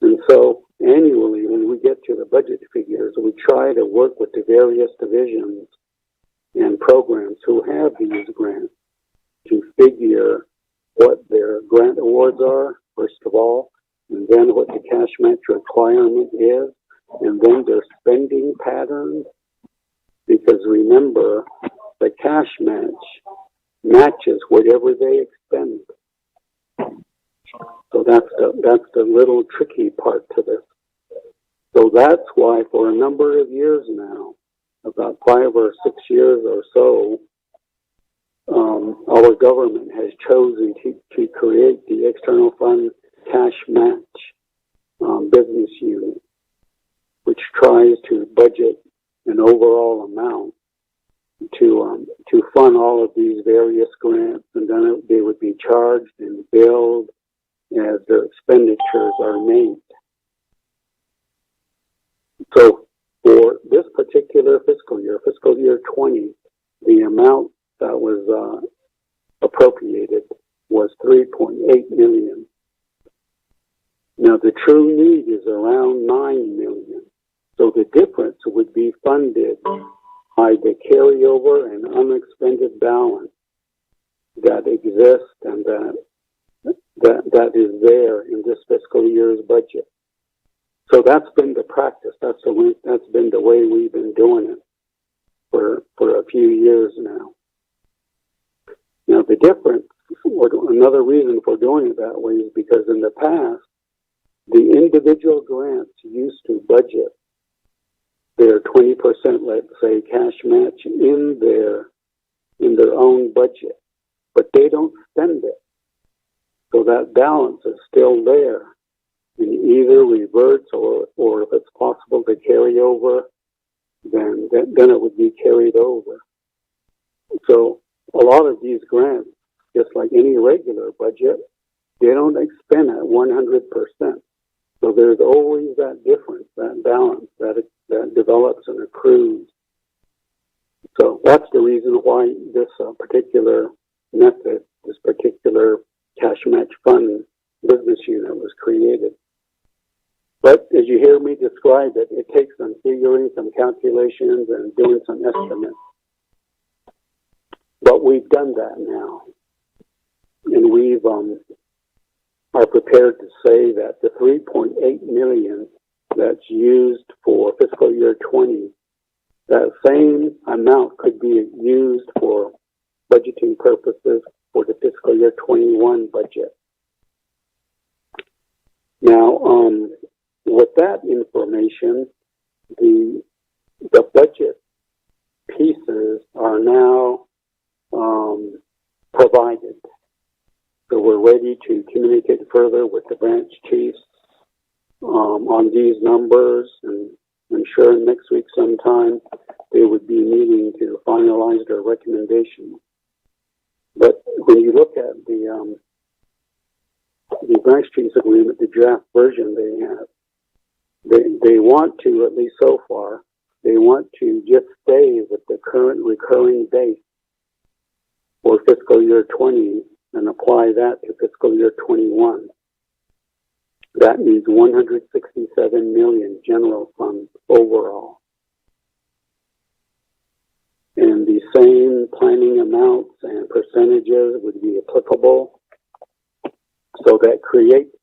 And so annually, when we get to the budget figures, we try to work with the various divisions and programs who have these grants to figure what their grant awards are, first of all, and then what the cash match requirement is, and then their spending patterns. Because remember, the cash match matches whatever they expend. So that's the little tricky part to this. So that's why for a number of years now, about 5 or 6 years or so, our government has chosen to create the external fund cash match business unit, which tries to budget an overall amount to fund all of these various grants, and then they would be charged and billed as their expenditures are made. So for this particular fiscal year 20, the amount that was appropriated was $3.8 million. Now the true need is around $9 million. So the difference would be funded by the carryover and unexpended balance that exists and that is there in this fiscal year's budget. So that's been the practice. That's been the way we've been doing it for a few years now. Now the difference, another reason for doing it that way is because in the past, the individual grants used to budget their 20%, let's say, cash match in their own budget, but they don't spend it. So that balance is still there, and either reverts or if it's possible to carry over, then it would be carried over. So a lot of these grants, just like any regular budget, they don't expend at 100%. So there's always that difference, that balance that develops and accrues. So that's the reason why this particular method, this particular cash match fund business unit was created. But as you hear me describe it, it takes some figuring, some calculations, and doing some estimates. But we've done that now. And we've are prepared to say that the $3.8 million that's used for fiscal year 20, that same amount could be used for budgeting purposes for the fiscal year 21 budget. Now, with that information, the budget pieces are now provided. So we're ready to communicate further with the branch chiefs on these numbers, and I'm sure next week sometime they would be meeting to finalize their recommendations. But when you look at the branch chiefs agreement, the draft version they have, they want to, at least so far, they want to just stay with the current recurring base for fiscal year 20 and apply that to fiscal year 21. That means 167 million general funds overall. And the same planning amounts and percentages would be applicable. So that creates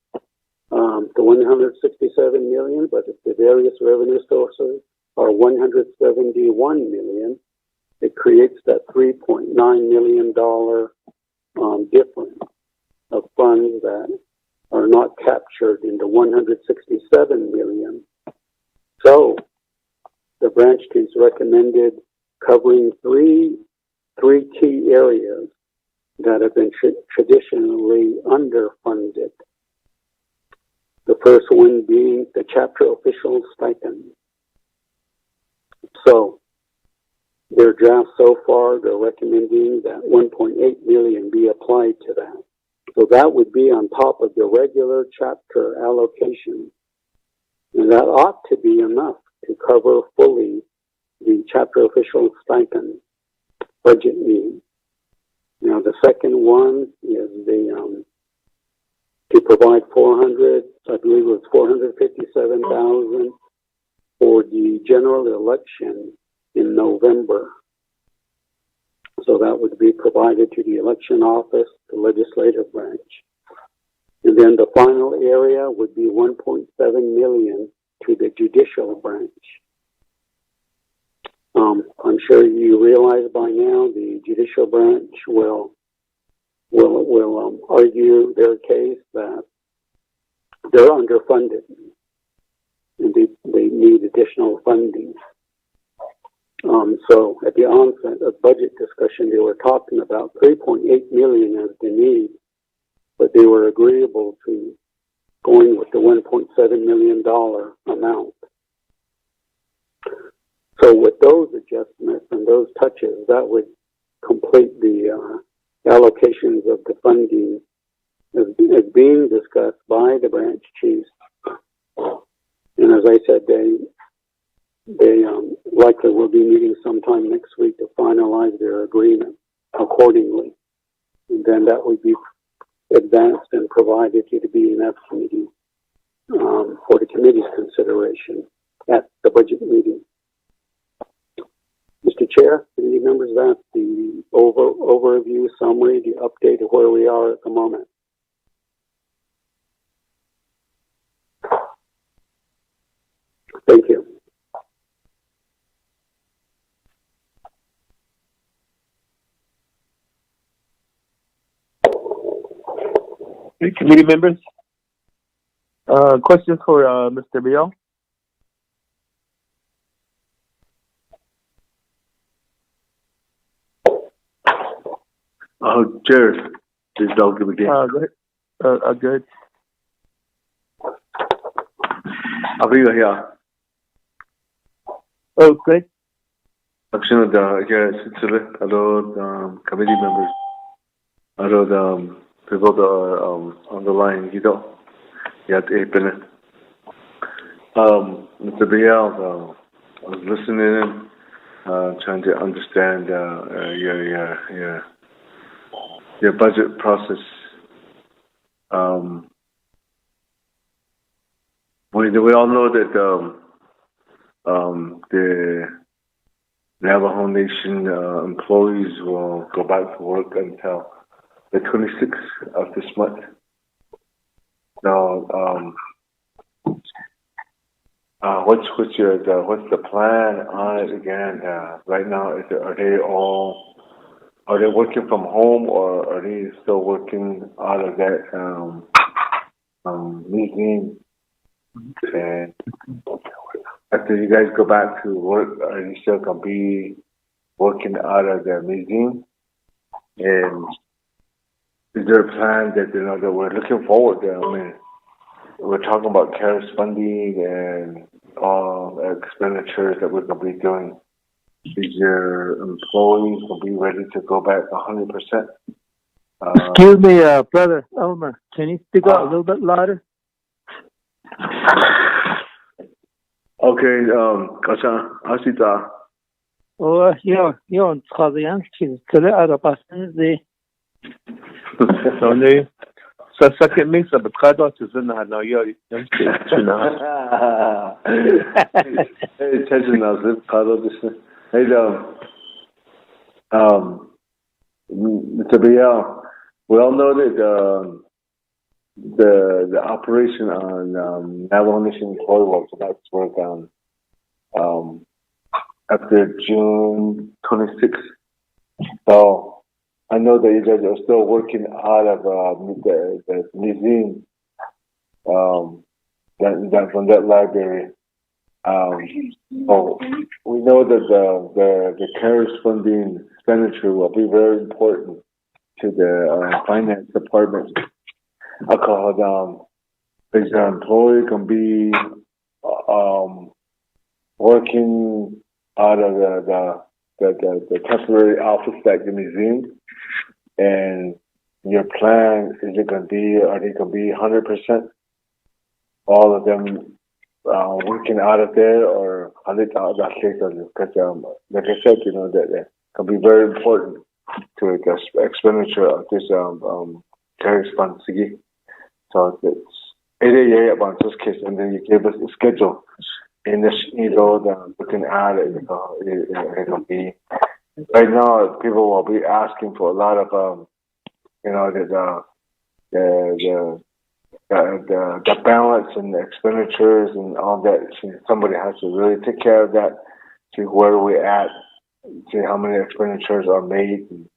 the 167 million, but if the various revenue sources are 171 million, it creates that $3.9 million difference of funds that are not captured in the 167 million. So the branch chiefs recommended covering three key areas that have been traditionally underfunded. The first one being the chapter official stipend. So their draft so far, they're recommending that 1.8 million be applied to that. So that would be on top of the regular chapter allocation. And that ought to be enough to cover fully the chapter official stipend budget needs. Now the second one is to provide 400, I believe it was 457,000 for the general election in November. So that would be provided to the election office, the legislative branch. And then the final area would be 1.7 million to the judicial branch. I'm sure you realize by now the judicial branch will argue their case that they're underfunded and they need additional funding. So at the onset of budget discussion, they were talking about 3.8 million as the need, but they were agreeable to going with the $1.7 million amount. So with those adjustments and those touches, that would complete the allocations of the funding as being discussed by the branch chiefs. And as I said, they likely will be meeting sometime next week to finalize their agreement accordingly. And then that would be advanced and provided to the B&F committee for the committee's consideration at the budget meeting. Mr. Chair, committee members, that's the overview, summary, the update of where we are at the moment. Thank you. Hey, committee members. Questions for Mr. Biel? Chair, please don't give again. Go ahead. Good. Abiga here. Oh, great. Action of the committee members. The people that are on the line, yet 8 minutes. Mr. Biel, I was listening in, trying to understand your budget process. We all know that the Navajo Nation employees will go back to work until the 26th of this month. Now, what's the plan on it again? Right now, are they working from home, or are they still working out of that museum? And after you guys go back to work, are you still gonna be working out of the museum? And is there a plan that that we're looking forward to? I mean, we're talking about CARES funding and all expenditures that we're gonna be doing. Is your employees gonna be ready to go back 100%? Excuse me, brother Elmer. Can you speak up a little bit louder? Okay, Asita. Oh, yon travaillant qui serait à la passage des. Sonny. So second me sa betrado to zina na yo Hey, attention now, hey, Mr. Biel, we all know that the operation on Navajo Nation employee was about to work on after June 26th. So I know that you guys are still working out of the museum, from that library. So we know that the CARES funding expenditure will be very important to the finance department. Is the employee can be working out of the temporary office at the museum, and your plan are they gonna be 100%? All of them working out of there, or how they thought that case? Because like I said, that can be very important to the expenditure of this CARES fund. So it's 8 about this case, and then you gave us a schedule. In this, looking at it, it will be right now. People will be asking for a lot of, the balance and the expenditures and all that. Somebody has to really take care of that. See where we're at. See how many expenditures are made. And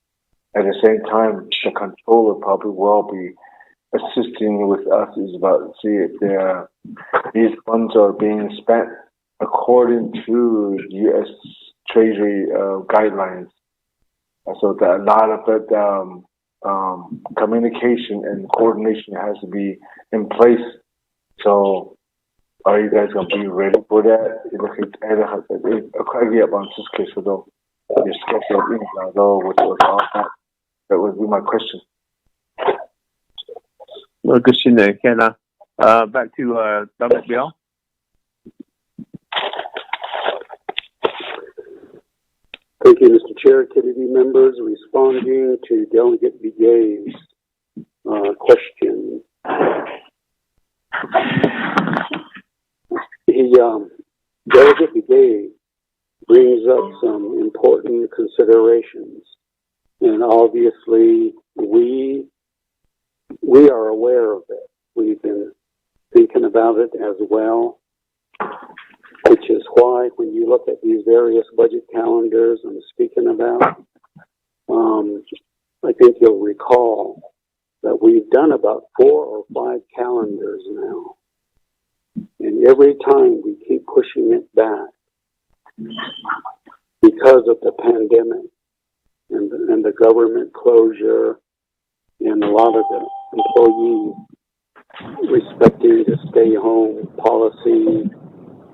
at the same time, the controller probably will be assisting with us is about see if these funds are being spent according to U.S. Treasury guidelines. So that a lot of it, communication and coordination has to be in place. So are you guys going to be ready for that? Your schedule, with all that. That would be my question. Well, good to know. Back to Dominic Biel. Thank you, Mr. Chair. Committee members, responding to Delegate Begay's question. Delegate Begay brings up some important considerations, and obviously we are aware of it. We've been thinking about it as well. which is why when you look at these various budget calendars I'm speaking about, I think you'll recall that we've done about 4 or 5 calendars now. And every time we keep pushing it back because of the pandemic and the government closure and a lot of the employees respecting the stay home policy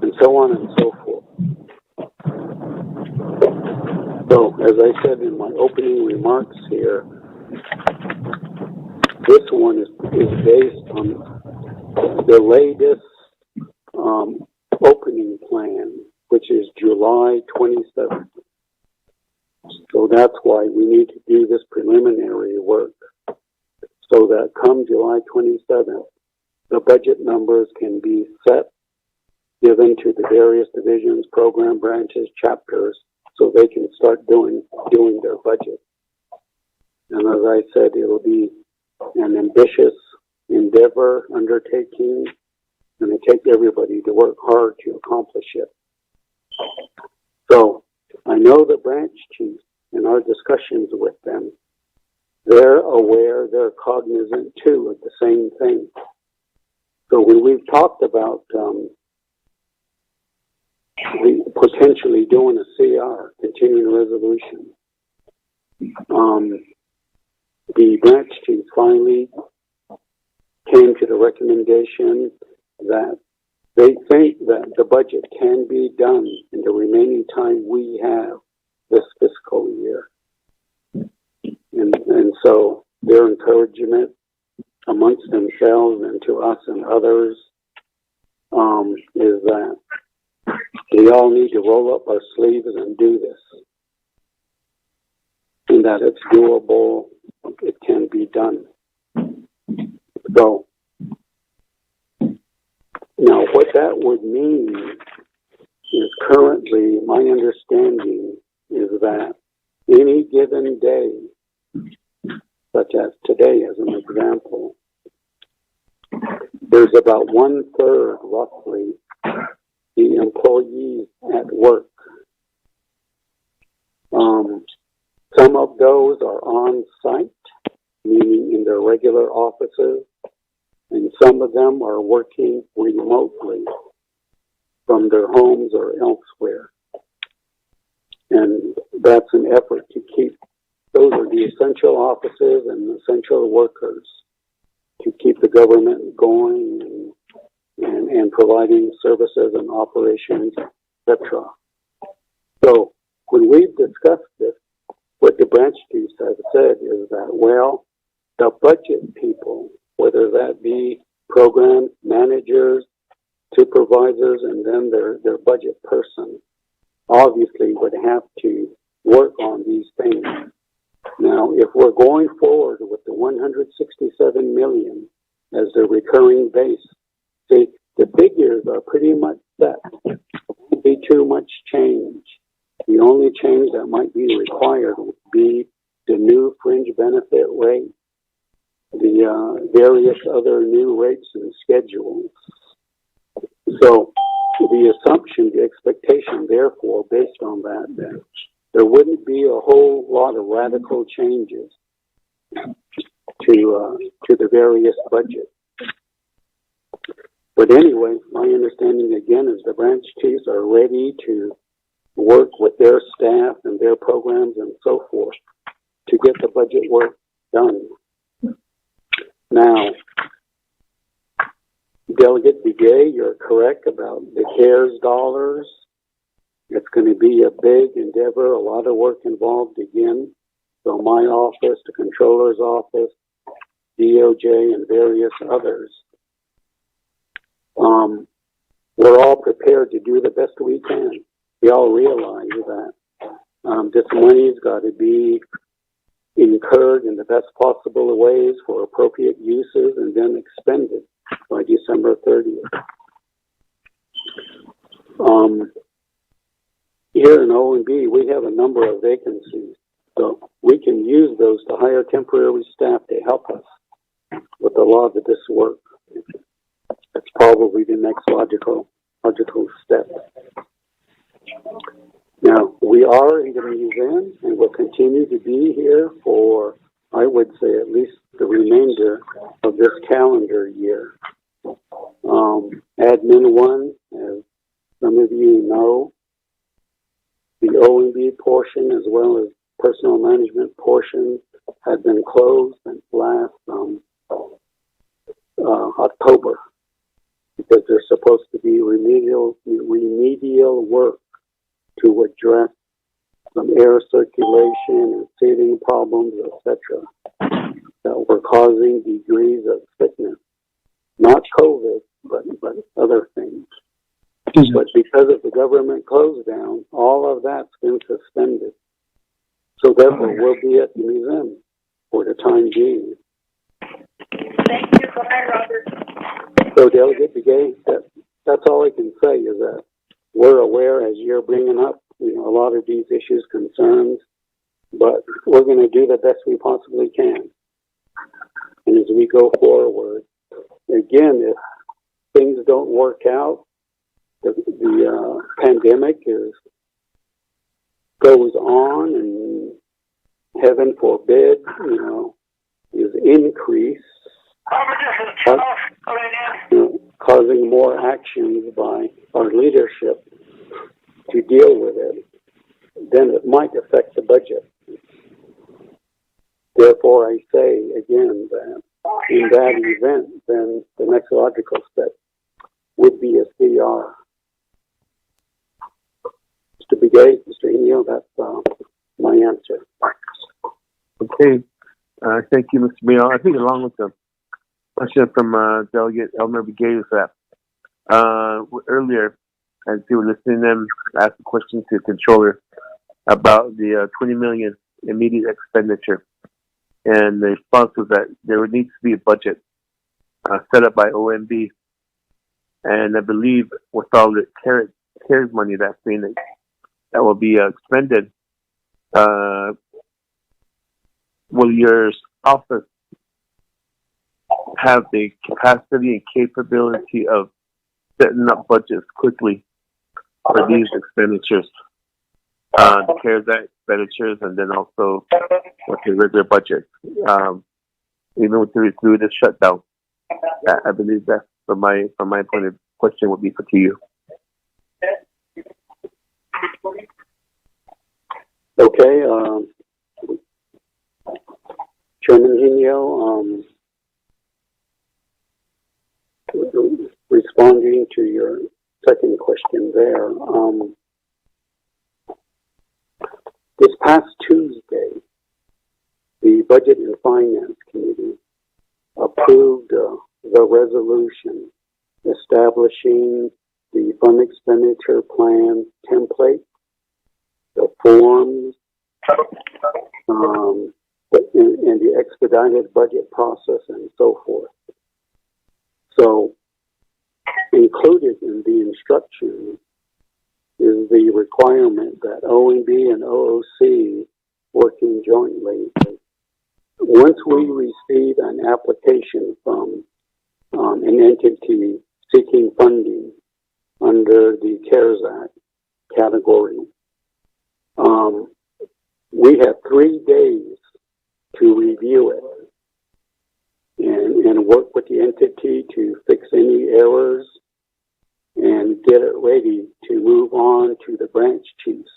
and so on and so forth. So, as I said in my opening remarks here, this one is based on the latest opening plan, which is July 27th. So that's why we need to do this preliminary work, so that come July 27th, the budget numbers can be set, given to the various divisions, program branches, chapters, so they can start doing their budget. And as I said, it'll be an ambitious endeavor, undertaking, and it takes everybody to work hard to accomplish it. So I know the branch chiefs in our discussions with them, they're aware, they're cognizant too of the same thing. So when we've talked about potentially doing a CR, continuing resolution, the branch chief finally came to the recommendation that they think that the budget can be done in the remaining time we have this fiscal year. And so their encouragement amongst themselves and to us and others is that we all need to roll up our sleeves and do this. And that it's doable, it can be done. So, now what that would mean is currently my understanding is that any given day, such as today as an example, there's about 1/3 roughly the employees at work. Some of those are on site, meaning in their regular offices, and some of them are working remotely from their homes or elsewhere. And that's an effort to keep, those are the essential offices and essential workers to keep the government going and providing services and operations, etc. So when we've discussed this, what the branch chiefs have said is that, well, the budget people, whether that be program managers, supervisors, and then their budget person, obviously would have to work on these things. Now, if we're going forward with the $167 million as the recurring base, see, the figures are pretty much set. There won't be too much change. The only change that might be required would be the new fringe benefit rate, the various other new rates and schedules. So the assumption, the expectation, therefore, based on that there wouldn't be a whole lot of radical changes to the various budgets. But anyway, my understanding again is the branch chiefs are ready to work with their staff and their programs and so forth to get the budget work done. Now, Delegate Begay, you're correct about the CARES dollars. It's going to be a big endeavor, a lot of work involved again. So my office, the Controller's office, DOJ, and various others. We're all prepared to do the best we can. We all realize that this money's got to be incurred in the best possible ways for appropriate uses and then expended by December 30th. Here in O&B, we have a number of vacancies, so we can use those to hire temporary staff to help us with a lot of this work. That's probably the next logical step. Now, we are in the museum and will continue to be here for, I would say, at least the remainder of this calendar year. Admin 1, as some of you know, the OMB portion as well as personal management portion had been closed since last October because there's supposed to be remedial work to address some air circulation and seating problems, etc., that were causing degrees of sickness. Not COVID, but other things. But because of the government close down, all of that's been suspended. So therefore, we'll be at the museum for the time being. Thank you. Go ahead, Robert. So Delegate Begay, that's all I can say is that we're aware, as you're bringing up, a lot of these issues, concerns, but we're going to do the best we possibly can. And as we go forward, again, if things don't work out, the pandemic goes on, and heaven forbid, is increased, causing more actions by our leadership to deal with it, then it might affect the budget. Therefore, I say again that in that event, then the next logical step would be a CR. Mr. Begay, Mr. Inyo, that's my answer. Okay. Thank you, Mr. Mayor. I think along with the question from Delegate Elmer Begay is that earlier, as you were listening to them ask a question to the controller about the $20 million immediate expenditure. And the response was that there would need to be a budget set up by OMB. And I believe with all the CARES money that will be expended, will your office have the capacity and capability of setting up budgets quickly for these expenditures, the CARES Act expenditures, and then also with the regular budget, even with through the shutdown? I believe that from my point of question would be put to you. Okay, Chairman Inyo, responding to your second question there, this past Tuesday, the Budget and Finance Committee approved the resolution establishing the fund expenditure plan template, the forms, and the expedited budget process and so forth. So included in the instructions is the requirement that OMB and OOC, working jointly, once we receive an application from an entity seeking funding under the CARES Act category, we have 3 days to review it and work with the entity to fix any errors and get it ready to move on to the branch chiefs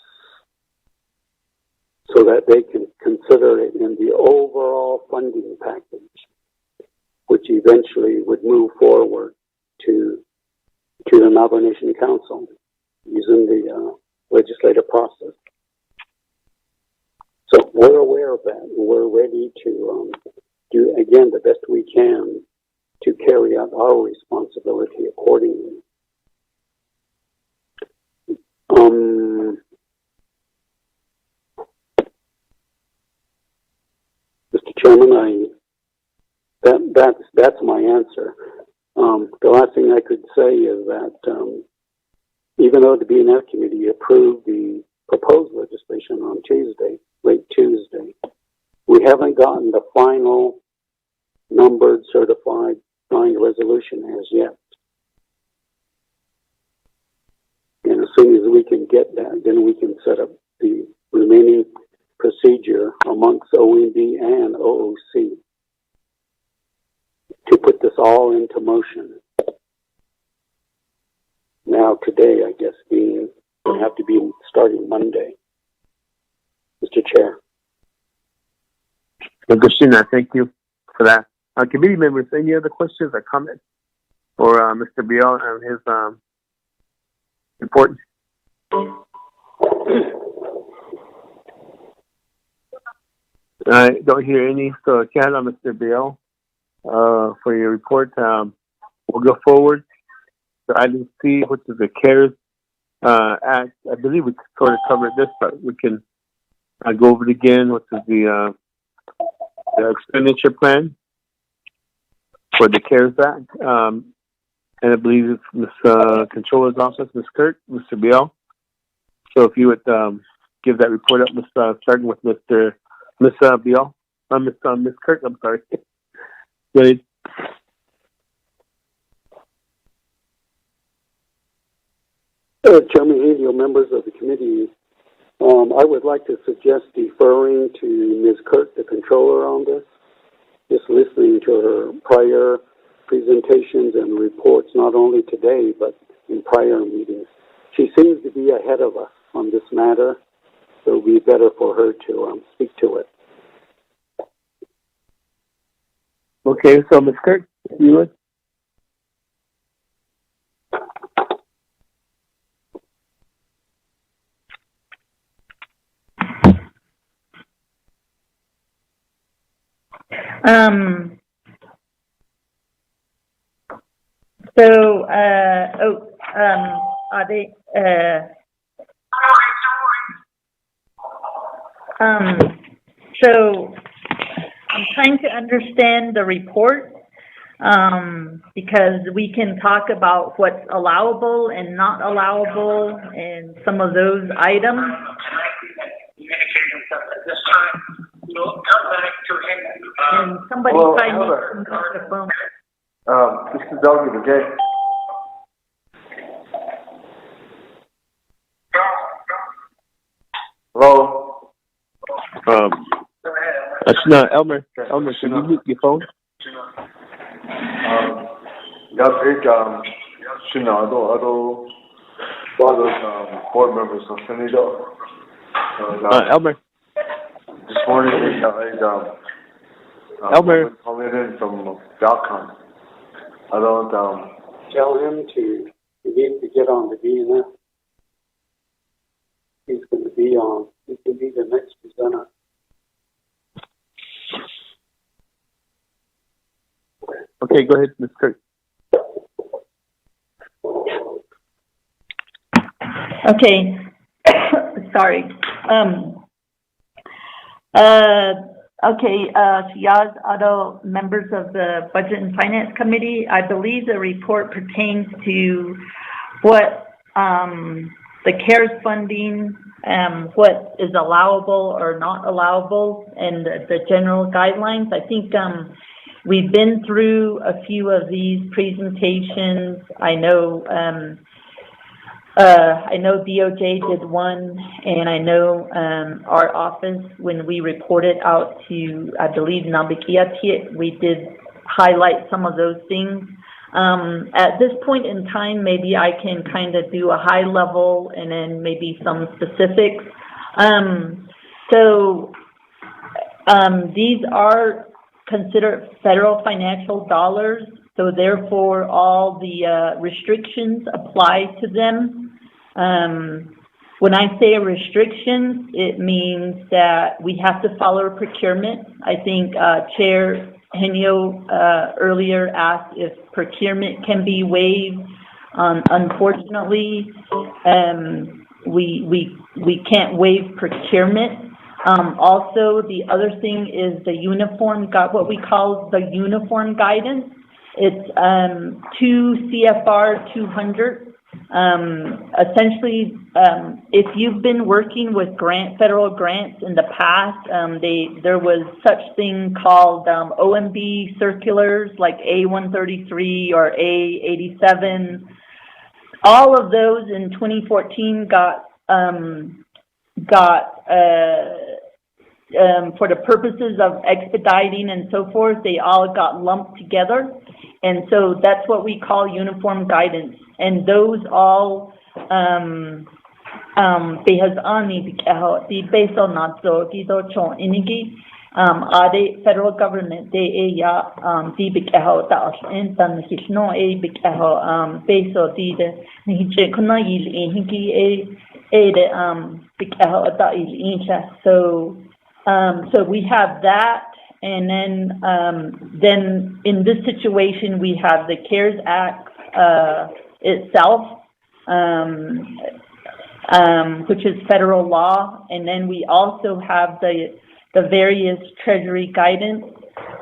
so that they can consider it in the overall funding package, which eventually would move forward to the nomination council using the legislative process. So we're aware of that. We're ready to do, again, the best we can to carry out our responsibility accordingly. Mr. Chairman, that's my answer. The last thing I could say is that even though the B&F committee approved the proposed legislation on Tuesday, late Tuesday, we haven't gotten the final numbered, certified, signed resolution as yet. And as soon as then we can get that. Then we can set up the remaining procedure amongst OMB and OOC to put this all into motion. Now, today, I guess, would have to be starting Monday. Mr. Chair. Christina, thank you for that. Committee members, any other questions or comments for Mr. Biel and his report? I don't hear any, so count on Mr. Biel for your report. We'll go forward to item C, which is the CARES Act. I believe we sort of covered this, but we can go over it again, which is the expenditure plan for the CARES Act. And I believe it's Ms. Controller's Office, Ms. Kirk, Mr. Biel. So if you would give that report up, starting with Ms. Biel, Ms. Kirk, I'm sorry. Go ahead. Chairman Haley, members of the committee, I would like to suggest deferring to Ms. Kirk, the controller, on this. Just listening to her prior presentations and reports, not only today, but in prior meetings. She seems to be ahead of us on this matter, so it would be better for her to speak to it. Okay, so Ms. Kirk, if you would. So I'm trying to understand the report, because we can talk about what's allowable and not allowable and some of those items. And somebody tried to the phone. This is Doug again. Hello? No, Elmer, can you mute your phone? Board members of Senegal. Elmer. This morning, Elmer. calling in from Valcon. I don't, Tell him to get on the DNF. He's going to be on. He can be the next presenter. Okay, go ahead, Ms. Kirk. Okay. Sorry. Yaz, other members of the Budget and Finance Committee, I believe the report pertains to what the CARES funding, what is allowable or not allowable, and the general guidelines. I think we've been through a few of these presentations. I know DOJ did one, and I know our office, when we reported out to, I believe, Nabikiati, we did highlight some of those things. At this point in time, maybe I can kind of do a high level and then maybe some specifics. These are considered federal financial dollars, so therefore all the restrictions apply to them. When I say restrictions, it means that we have to follow procurement. I think Chair Henio earlier asked if procurement can be waived. Unfortunately, we can't waive procurement. Also, the other thing is the what we call the uniform guidance. It's 2 CFR 200. Essentially, if you've been working with federal grants in the past, there was such thing called OMB circulars like A133 or A87. all of those in 2014 got for the purposes of expediting and so forth, they all got lumped together. And so that's what we call uniform guidance. And those all, based on federal government, based on so we have that, and then in this situation we have the CARES Act itself, which is federal law, and then we also have the various Treasury guidance,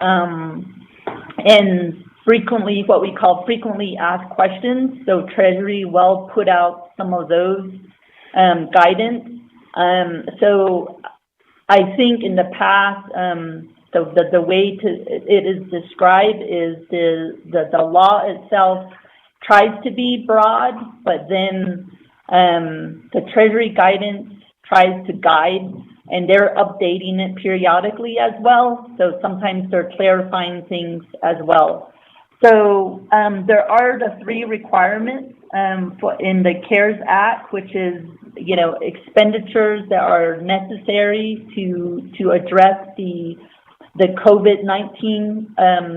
and frequently what we call frequently asked questions. So Treasury will put out some of those guidance. So I think in the past, the way it is described is the law itself tries to be broad, but then the Treasury guidance tries to guide, and they're updating it periodically as well. So sometimes they're clarifying things as well. So there are the 3 requirements in the CARES Act, which is, expenditures that are necessary to address the COVID-19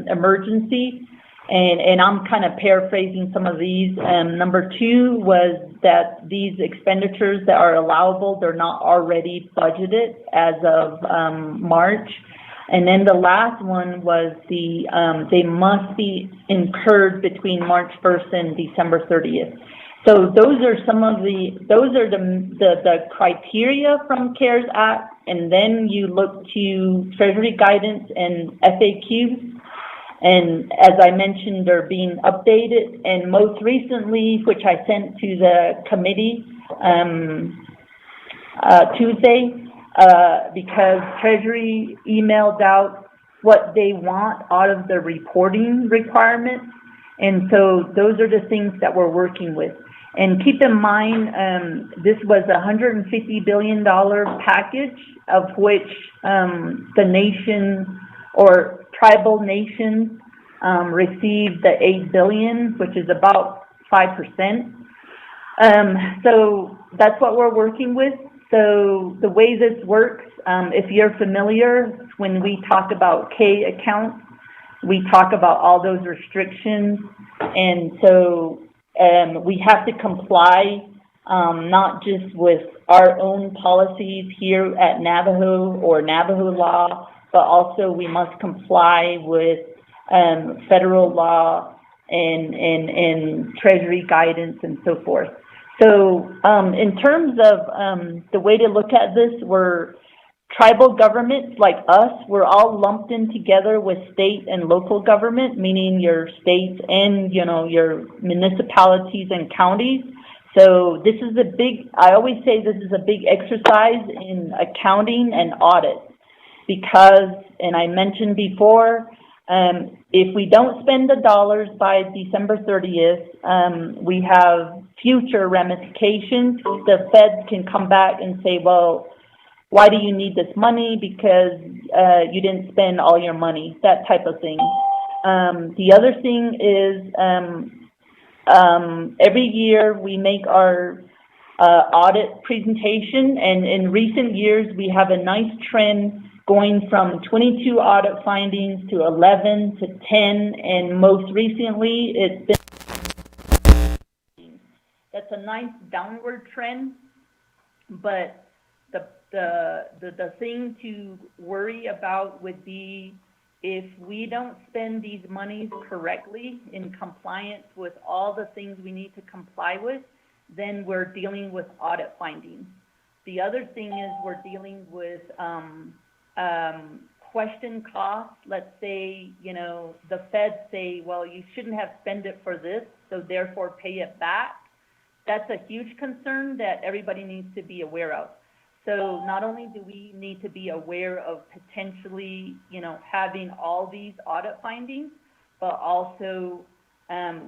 emergency. And I'm kind of paraphrasing some of these. Number 2 was that these expenditures that are allowable, they're not already budgeted as of March. And then the last one was they must be incurred between March 1st and December 30th. So those are the criteria from CARES Act, and then you look to Treasury guidance and FAQs. And as I mentioned, they're being updated. And most recently, which I sent to the committee Tuesday, because Treasury emailed out what they want out of the reporting requirements. And so those are the things that we're working with. And keep in mind, this was a $150 billion package, of which the nation or tribal nations received the $8 billion, which is about 5%. So that's what we're working with. So the way this works, if you're familiar, when we talk about K accounts, we talk about all those restrictions. And so we have to comply not just with our own policies here at Navajo or Navajo law, but also we must comply with federal law and Treasury guidance and so forth. So in terms of the way to look at this, we're tribal governments like us, we're all lumped in together with state and local government, meaning your states and, your municipalities and counties. So this is I always say this is a big exercise in accounting and audit because, and I mentioned before, if we don't spend the dollars by December 30th, we have future ramifications. The Fed can come back and say, well, why do you need this money? Because you didn't spend all your money, that type of thing. The other thing is every year we make our audit presentation, and in recent years we have a nice trend going from 22 audit findings to 11 to 10, and most recently it's been. That's a nice downward trend, but the thing to worry about would be if we don't spend these monies correctly in compliance with all the things we need to comply with, then we're dealing with audit findings. The other thing is we're dealing with question costs. Let's say, the feds say, well, you shouldn't have spent it for this, so therefore pay it back. That's a huge concern that everybody needs to be aware of. So not only do we need to be aware of potentially, having all these audit findings, but also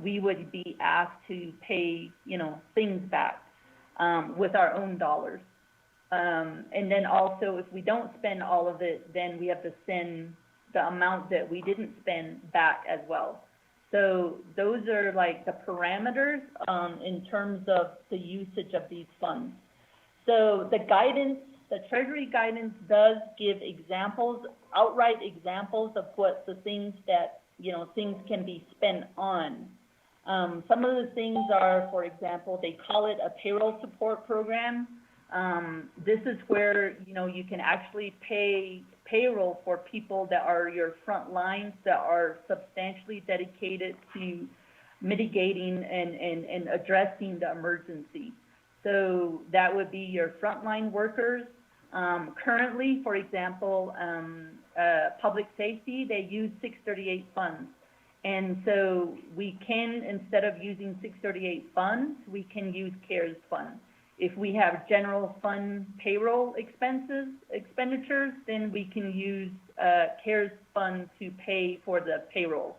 we would be asked to pay, things back, with our own dollars. And then also, if we don't spend all of it, then we have to send the amount that we didn't spend back as well. So those are like the parameters, in terms of the usage of these funds. So the guidance, the Treasury guidance does give examples, outright examples of what the things that, things can be spent on. Some of the things are, for example, they call it a payroll support program. This is where, you can actually pay payroll for people that are your front lines, that are substantially dedicated to mitigating and addressing the emergency. So that would be your frontline workers. Currently, for example, public safety, they use 638 funds. And so we can, instead of using 638 funds, we can use CARES funds. If we have general fund payroll expenditures, then we can use CARES fund to pay for the payroll.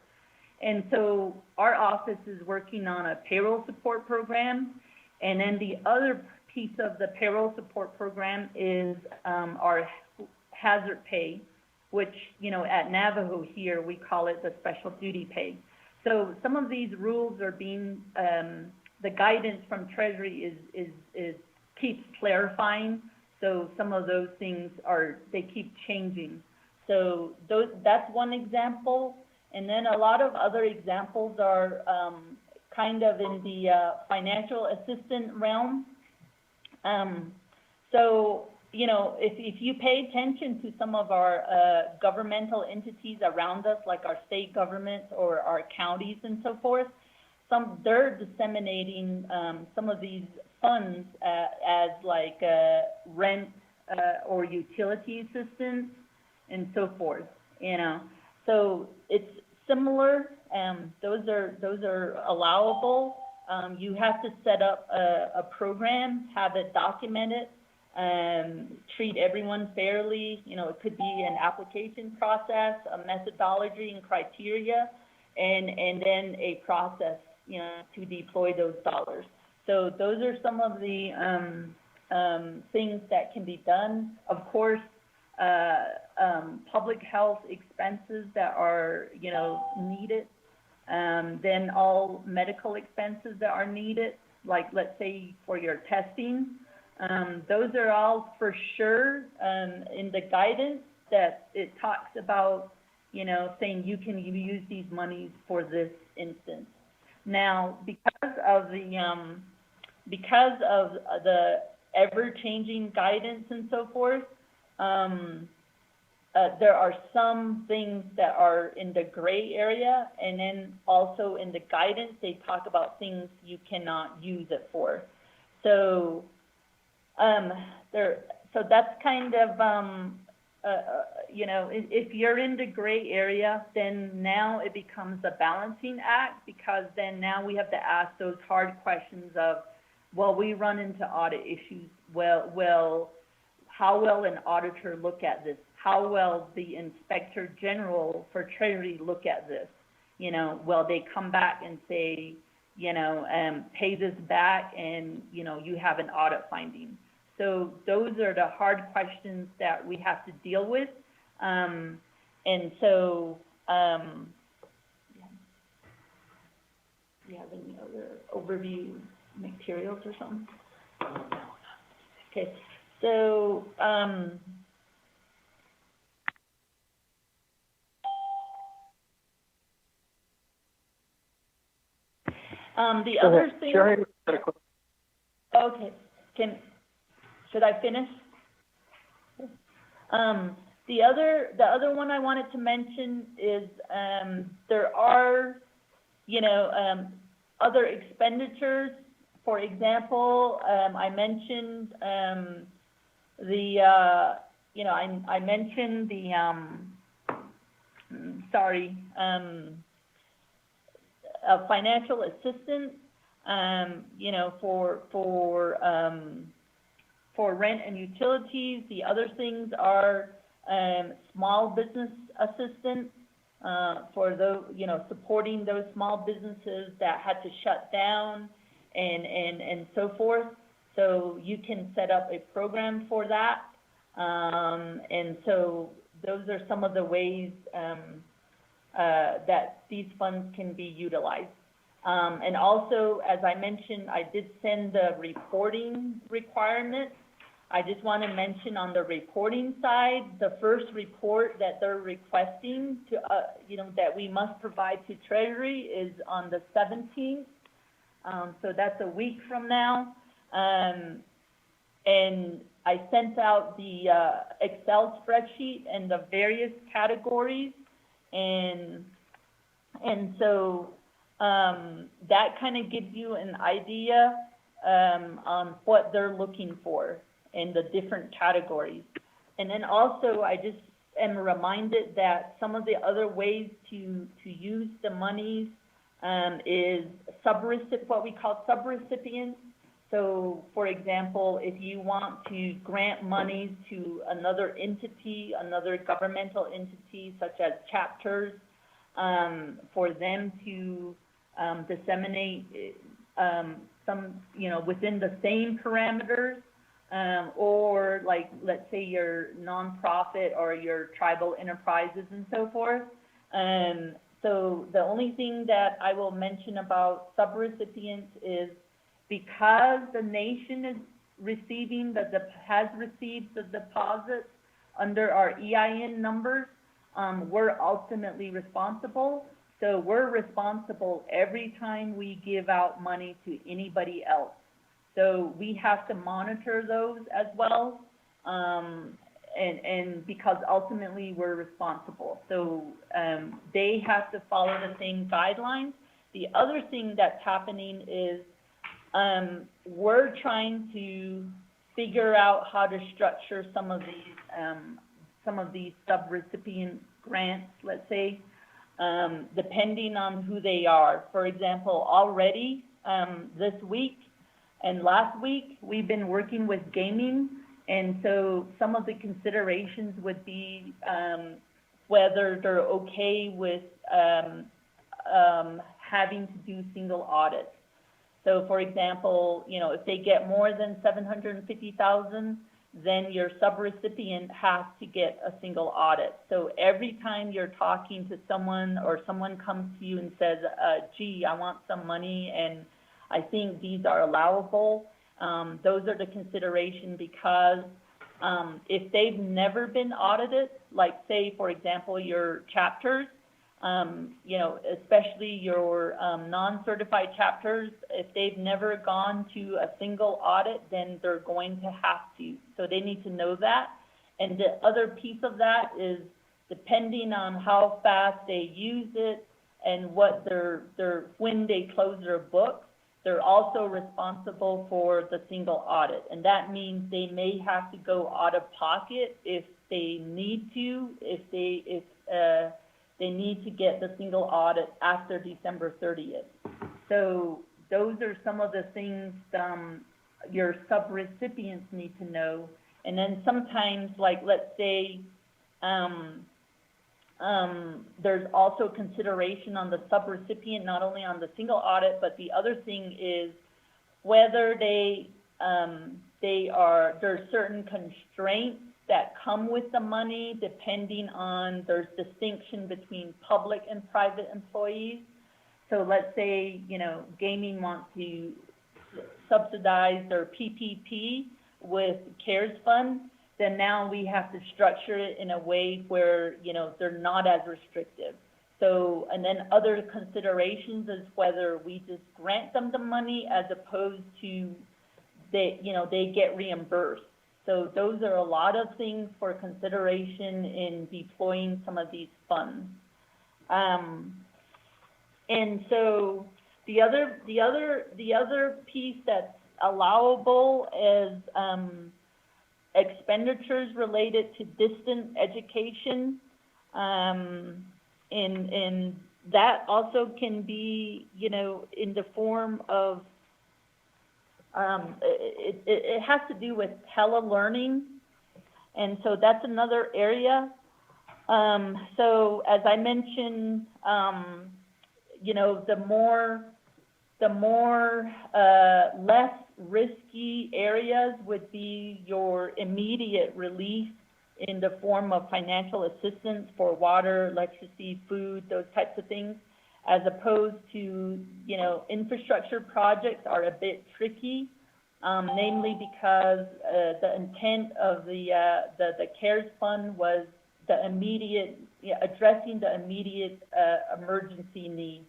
And so our office is working on a payroll support program. And then the other piece of the payroll support program is our hazard pay, which, at Navajo here, we call it the special duty pay. So some of these rules are being, the guidance from Treasury keeps clarifying. So some of those things they keep changing. So that's one example. And then a lot of other examples are kind of in the financial assistance realm. So, if you pay attention to some of our governmental entities around us, like our state governments or our counties and so forth, they're disseminating some of these funds as like rent or utility assistance and so forth, So it's similar. Those are allowable. You have to set up a program, have it documented, treat everyone fairly. It could be an application process, a methodology and criteria, and then a process, to deploy those dollars. So those are some of the things that can be done. Of course, public health expenses that are, needed. Then all medical expenses that are needed, like let's say for your testing, those are all for sure in the guidance that it talks about, saying you can use these monies for this instance. Now, because of the ever-changing guidance and so forth, there are some things that are in the gray area, and then also in the guidance, they talk about things you cannot use it for. So, so that's kind of, if you're in the gray area, then now it becomes a balancing act, because then now we have to ask those hard questions of, well, we run into audit issues. Well, how will an auditor look at this? How will the Inspector General for Treasury look at this? Will they come back and say, pay this back and, you have an audit finding? So those are the hard questions that we have to deal with. And so, do you have any other overview materials or something? Okay, so, the other thing. Sure. Okay, should I finish? The other one I wanted to mention is there are, other expenditures. For example, I mentioned I mentioned financial assistance, for rent and utilities. The other things are small business assistance, for those, supporting those small businesses that had to shut down and so forth. So you can set up a program for that. And so those are some of the ways that these funds can be utilized. And also, as I mentioned, I did send the reporting requirements. I just want to mention on the reporting side, the first report that they're requesting to, that we must provide to Treasury is on the 17th. So that's a week from now. And I sent out the Excel spreadsheet and the various categories, and so that kind of gives you an idea on what they're looking for in the different categories. And then also, I just am reminded that some of the other ways to use the monies is what we call subrecipients. So, for example, if you want to grant monies to another entity, another governmental entity, such as chapters, for them to disseminate some, within the same parameters, or like, let's say your nonprofit or your tribal enterprises and so forth. So the only thing that I will mention about subrecipients is, because the nation is has received the deposits under our EIN numbers, we're ultimately responsible. So we're responsible every time we give out money to anybody else. So we have to monitor those as well, and because ultimately we're responsible. So they have to follow the same guidelines. The other thing that's happening is we're trying to figure out how to structure some of these subrecipient grants, let's say, depending on who they are. For example, already this week and last week, we've been working with gaming, and so some of the considerations would be whether they're okay with having to do single audits. So, for example, if they get more than $750,000, then your subrecipient has to get a single audit. So every time you're talking to someone, or someone comes to you and says, gee, I want some money and I think these are allowable, those are the consideration, because if they've never been audited, like say, for example, your chapters, especially your non-certified chapters, if they've never gone to a single audit, then they're going to have to. So they need to know that. And the other piece of that is, depending on how fast they use it and what when they close their books, they're also responsible for the single audit. And that means they may have to go out of pocket if they need to, if they need to get the single audit after December 30th. So those are some of the things your subrecipients need to know. And then sometimes, like, let's say, there's also consideration on the subrecipient, not only on the single audit, but the other thing is whether there's certain constraints that come with the money, depending on, there's distinction between public and private employees. So let's say, gaming wants to subsidize their PPP with CARES Fund, then now we have to structure it in a way where, they're not as restrictive. So, and then other considerations is whether we just grant them the money as opposed to they get reimbursed. So those are a lot of things for consideration in deploying some of these funds. And so the other piece that's allowable is expenditures related to distant education, and that also can be, in the form of it has to do with telelearning, and so that's another area So as I mentioned, the more less risky areas would be your immediate relief in the form of financial assistance for water, electricity, food, those types of things, as opposed to, infrastructure projects are a bit tricky, namely because the intent of the CARES Fund was addressing the immediate emergency needs.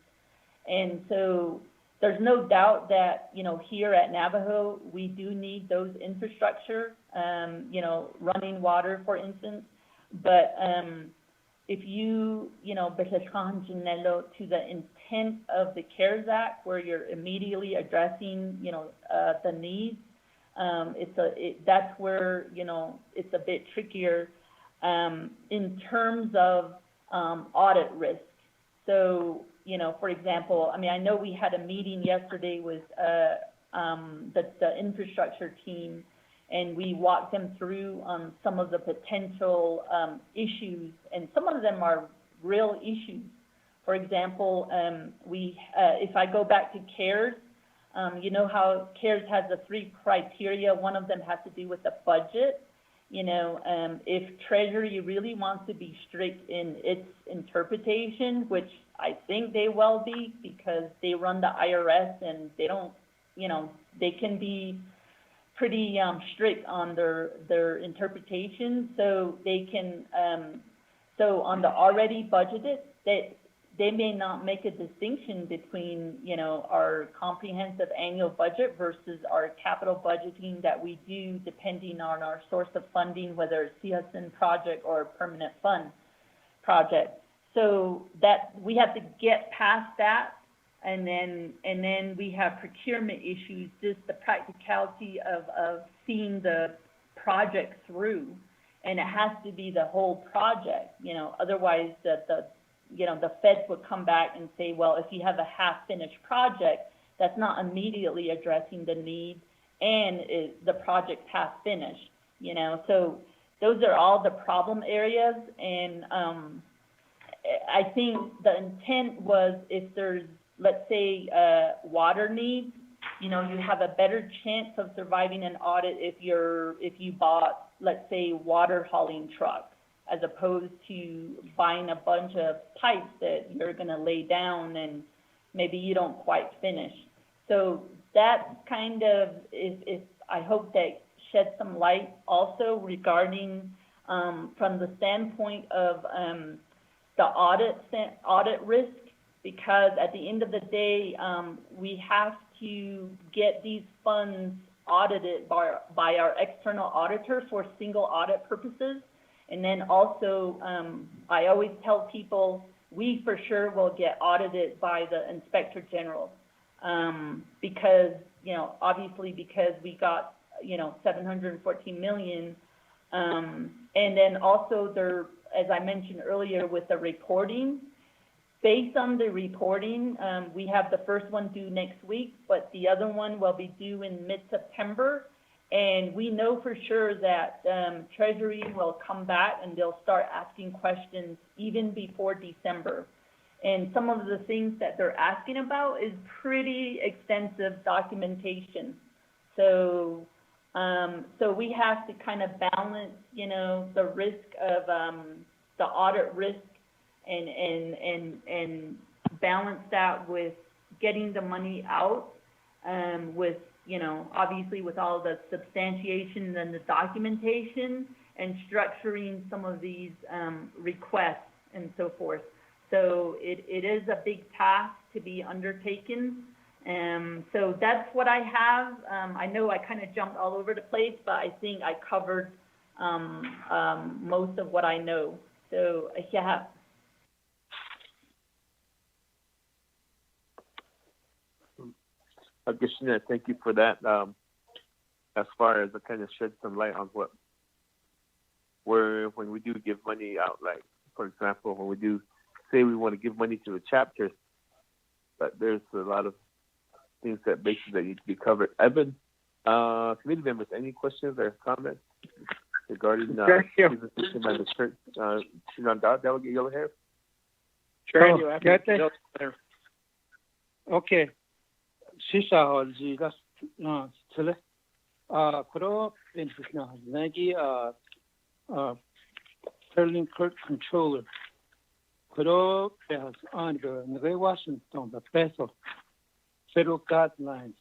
And so there's no doubt that, here at Navajo, we do need those infrastructure, running water, for instance. But if you, to the intent of the CARES Act, where you're immediately addressing, the needs, that's where, it's a bit trickier in terms of audit risk. So, for example, I know we had a meeting yesterday with the infrastructure team, and we walked them through some of the potential issues, and some of them are real issues. For example, if I go back to CARES, you know how CARES has the 3 criteria. One of them has to do with the budget. If Treasury really wants to be strict in its interpretation, which I think they will be, because they run the IRS and they don't, they can be pretty strict on their interpretation. So they can, so on the already budgeted, they may not make a distinction between, our comprehensive annual budget versus our capital budgeting that we do depending on our source of funding, whether it's CSN project or a permanent fund project. So that we have to get past that, and then we have procurement issues, just the practicality of seeing the project through, and it has to be the whole project, otherwise the feds would come back and say, well, if you have a half-finished project, that's not immediately addressing the need, and the project's half-finished, So those are all the problem areas, and I think the intent was, if there's, let's say, water needs, you have a better chance of surviving an audit if you bought, let's say, water hauling trucks, as opposed to buying a bunch of pipes that you're going to lay down and maybe you don't quite finish. So that kind of is I hope that sheds some light also regarding from the standpoint of the audit risk, because at the end of the day, we have to get these funds audited by our external auditor for single audit purposes. And then also, I always tell people, we for sure will get audited by the Inspector General, because, obviously because we got, $714 million. And then also there, as I mentioned earlier, with the reporting, based on the reporting, we have the first one due next week, but the other one will be due in mid-September. And we know for sure that Treasury will come back and they'll start asking questions even before December. And some of the things that they're asking about is pretty extensive documentation. So we have to kind of balance, the risk of the audit risk and balance that with getting the money out, with, obviously with all the substantiation and the documentation, and structuring some of these requests and so forth. So it is a big task to be undertaken. So that's what I have. I know I kind of jumped all over the place, but I think I covered most of what I know. So yeah. Christina, thank you for that. As far as it kind of shed some light on when we do give money out, like, for example, when we do say we want to give money to a chapter, but there's a lot of things that basically that need to be covered. Evan, committee members, any questions or comments? regarding Thank you. the position by the church, Delegate Yellowhair. Thank you. Okay. Shisha holji das tele. Kuro benefitna nagi Sterling Kurt controller. Kuro has on the Washington the peso federal guidelines.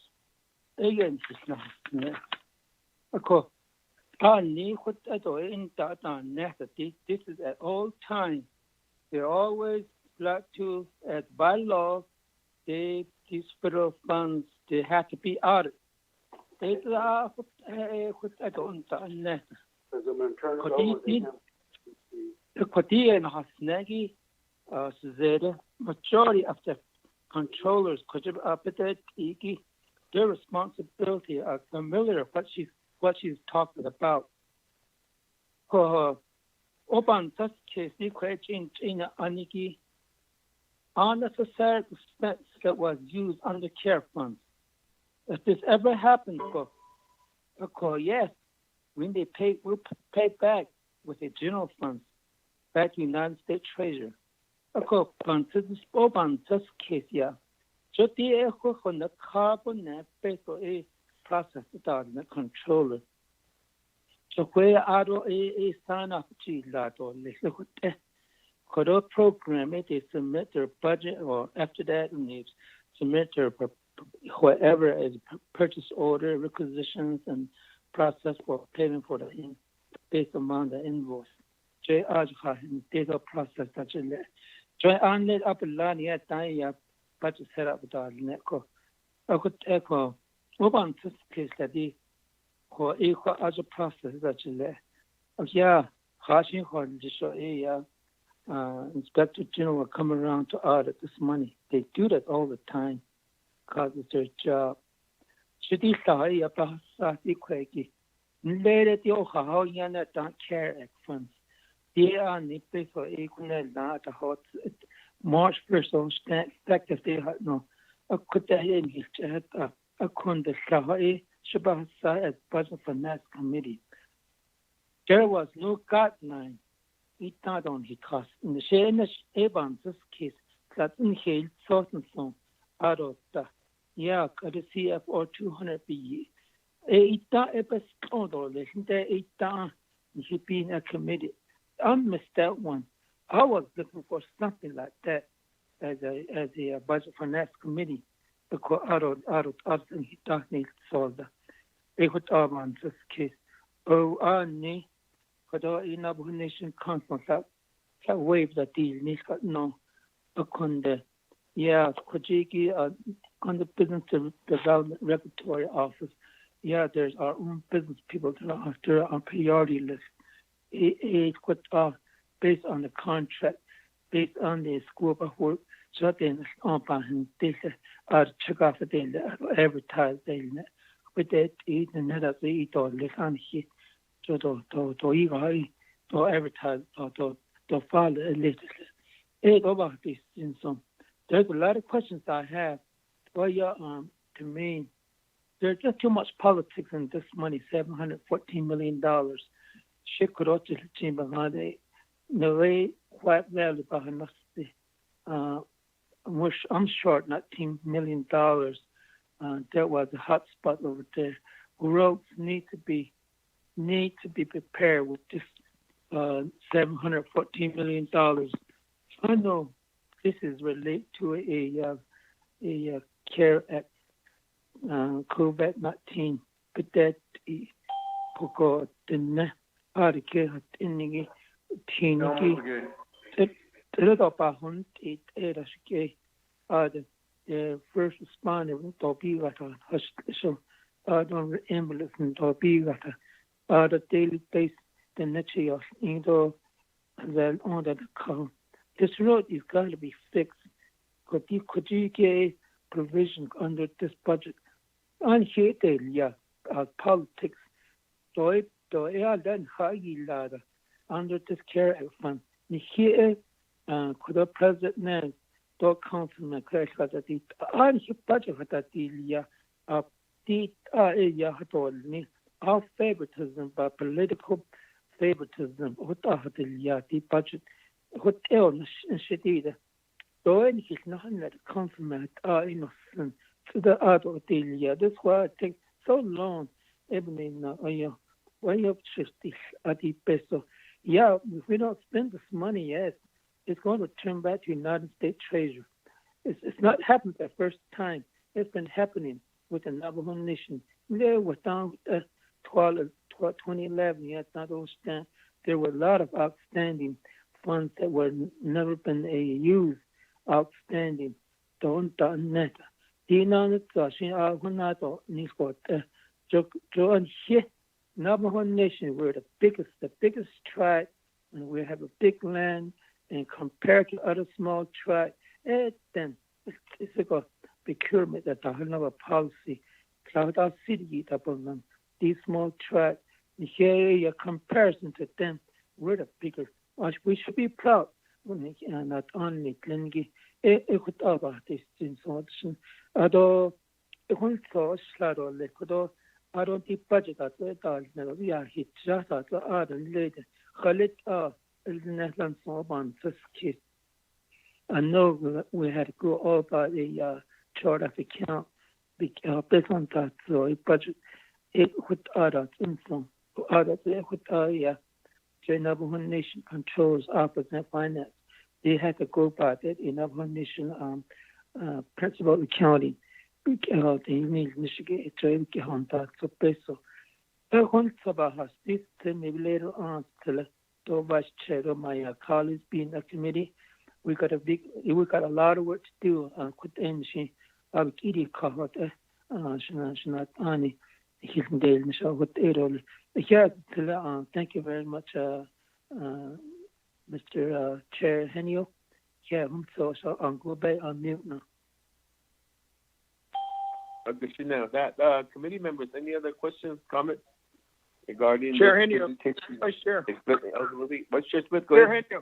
Again, it's not. This is at all times. They're always like to, as by law, these federal funds, they have to be audited. They are majority of the controllers, their responsibility are familiar with what she's talking about. Open this case, in aniki unnecessary expense that was used on the care funds. If this ever happens, yes, when they pay, we'll pay back with the general funds back to the United States Treasury. Open this case, yeah. So the on the carbon based process without the controller. So where are a sign up to that or could a program they submit their budget or after that and they submit their whatever is purchase order, requisitions and process for payment for the based on the invoice. Jay Ajha and data process such as that. Join on it up a line yet budget set up with our network. I could echo one case that the or equal other process such as that. Yeah, Hashing Horn Inspector General will come around to audit this money. They do that all the time because it's their job. Should he say about Sati Quaki? Later, the Ohio Yana don't care at funds. They are the place for equal not a hot March 1st, effective they had no. I could tell him I couldn't say Shabbat as Budget Finance Committee. There was no guideline. It not only cost in the Shane Evans this case that in Hale Sortenson out of the the CFR 200 BE. It ever total listen there he being a committee. I missed that one. I was looking for something like that as a Budget Finance Committee because out of he doesn't need to solve that. They would on this case. Oh, I in Abu Nation Conference that waive the deal. No, Akunde. Yeah, Kojiki on the Business Development Regulatory Office. Yeah, there's our own business people that are after our priority list. It could based on the contract, based on the scope of work. So then on they check off the day advertise daily. But that eat and that eat or listen here. So to advertise or to follow a list. It about this in some. There's a lot of questions I have. Well, to me, there's just too much politics in this money. $714 million. Shit could also change behind it. No way, quite well behind us. I'm short $19 million. There was a hot spot over there. Roads need to be prepared with this $714 million. I know this is related to a CARE Act, COVID-19, but that because the article in the teen the first responder to be like a hospital, don't ambulance to be like the daily base the next year into the under the call. This road is got to be fixed. Could you get provision under this budget? And here they politics. So it then high ladder under this CARE Act fund. Here could the president do councilman crash that the and he budget that the our favoritism by political favoritism وطاقة الياتي budget hotel شديدة دوين كيسنحن confirmed innocent to the art of the this why it takes so long even why you at the peso. Yeah, if we don't spend this money, yes, it's going to turn back to United States Treasury. It's not happened the first time. It's been happening with the Navajo Nation. There was down 2011, yes, not understand. There were a lot of outstanding funds that were never been used. Outstanding. Don't net. Navajo Nation, we're the biggest tribe, and we have a big land, and compared to other small tribes, then it's like a procurement that have a policy. Cloud our city, these small tribes, here a comparison to them, we're the biggest. We should be proud. Not only Glengi, could about this in Sodson, although the whole source shadow liquid. I don't think budget at all. We are hit just at the other later. Khalid is Netherlands on this case. I know we had to go over the chart of account based on that. So a budget it would other info. Other with Navajo Nation controls Office and Finance. They had to go by that in Navajo Nation principal accounting. The Michigan trade Honda so peso. Maybe later on to vice chair of my colleagues being a committee. We got a lot of work to do on quit machine. I'll be covered Ani Hilton Michelle with Erol. Here thank you very much, Mr. Chair Henio. Yeah, so I'll go back on mute now. Okay, now that committee members, any other questions, comments regarding Chair Henio? Vice Chair. Vice Chair Smith, go ahead. Chair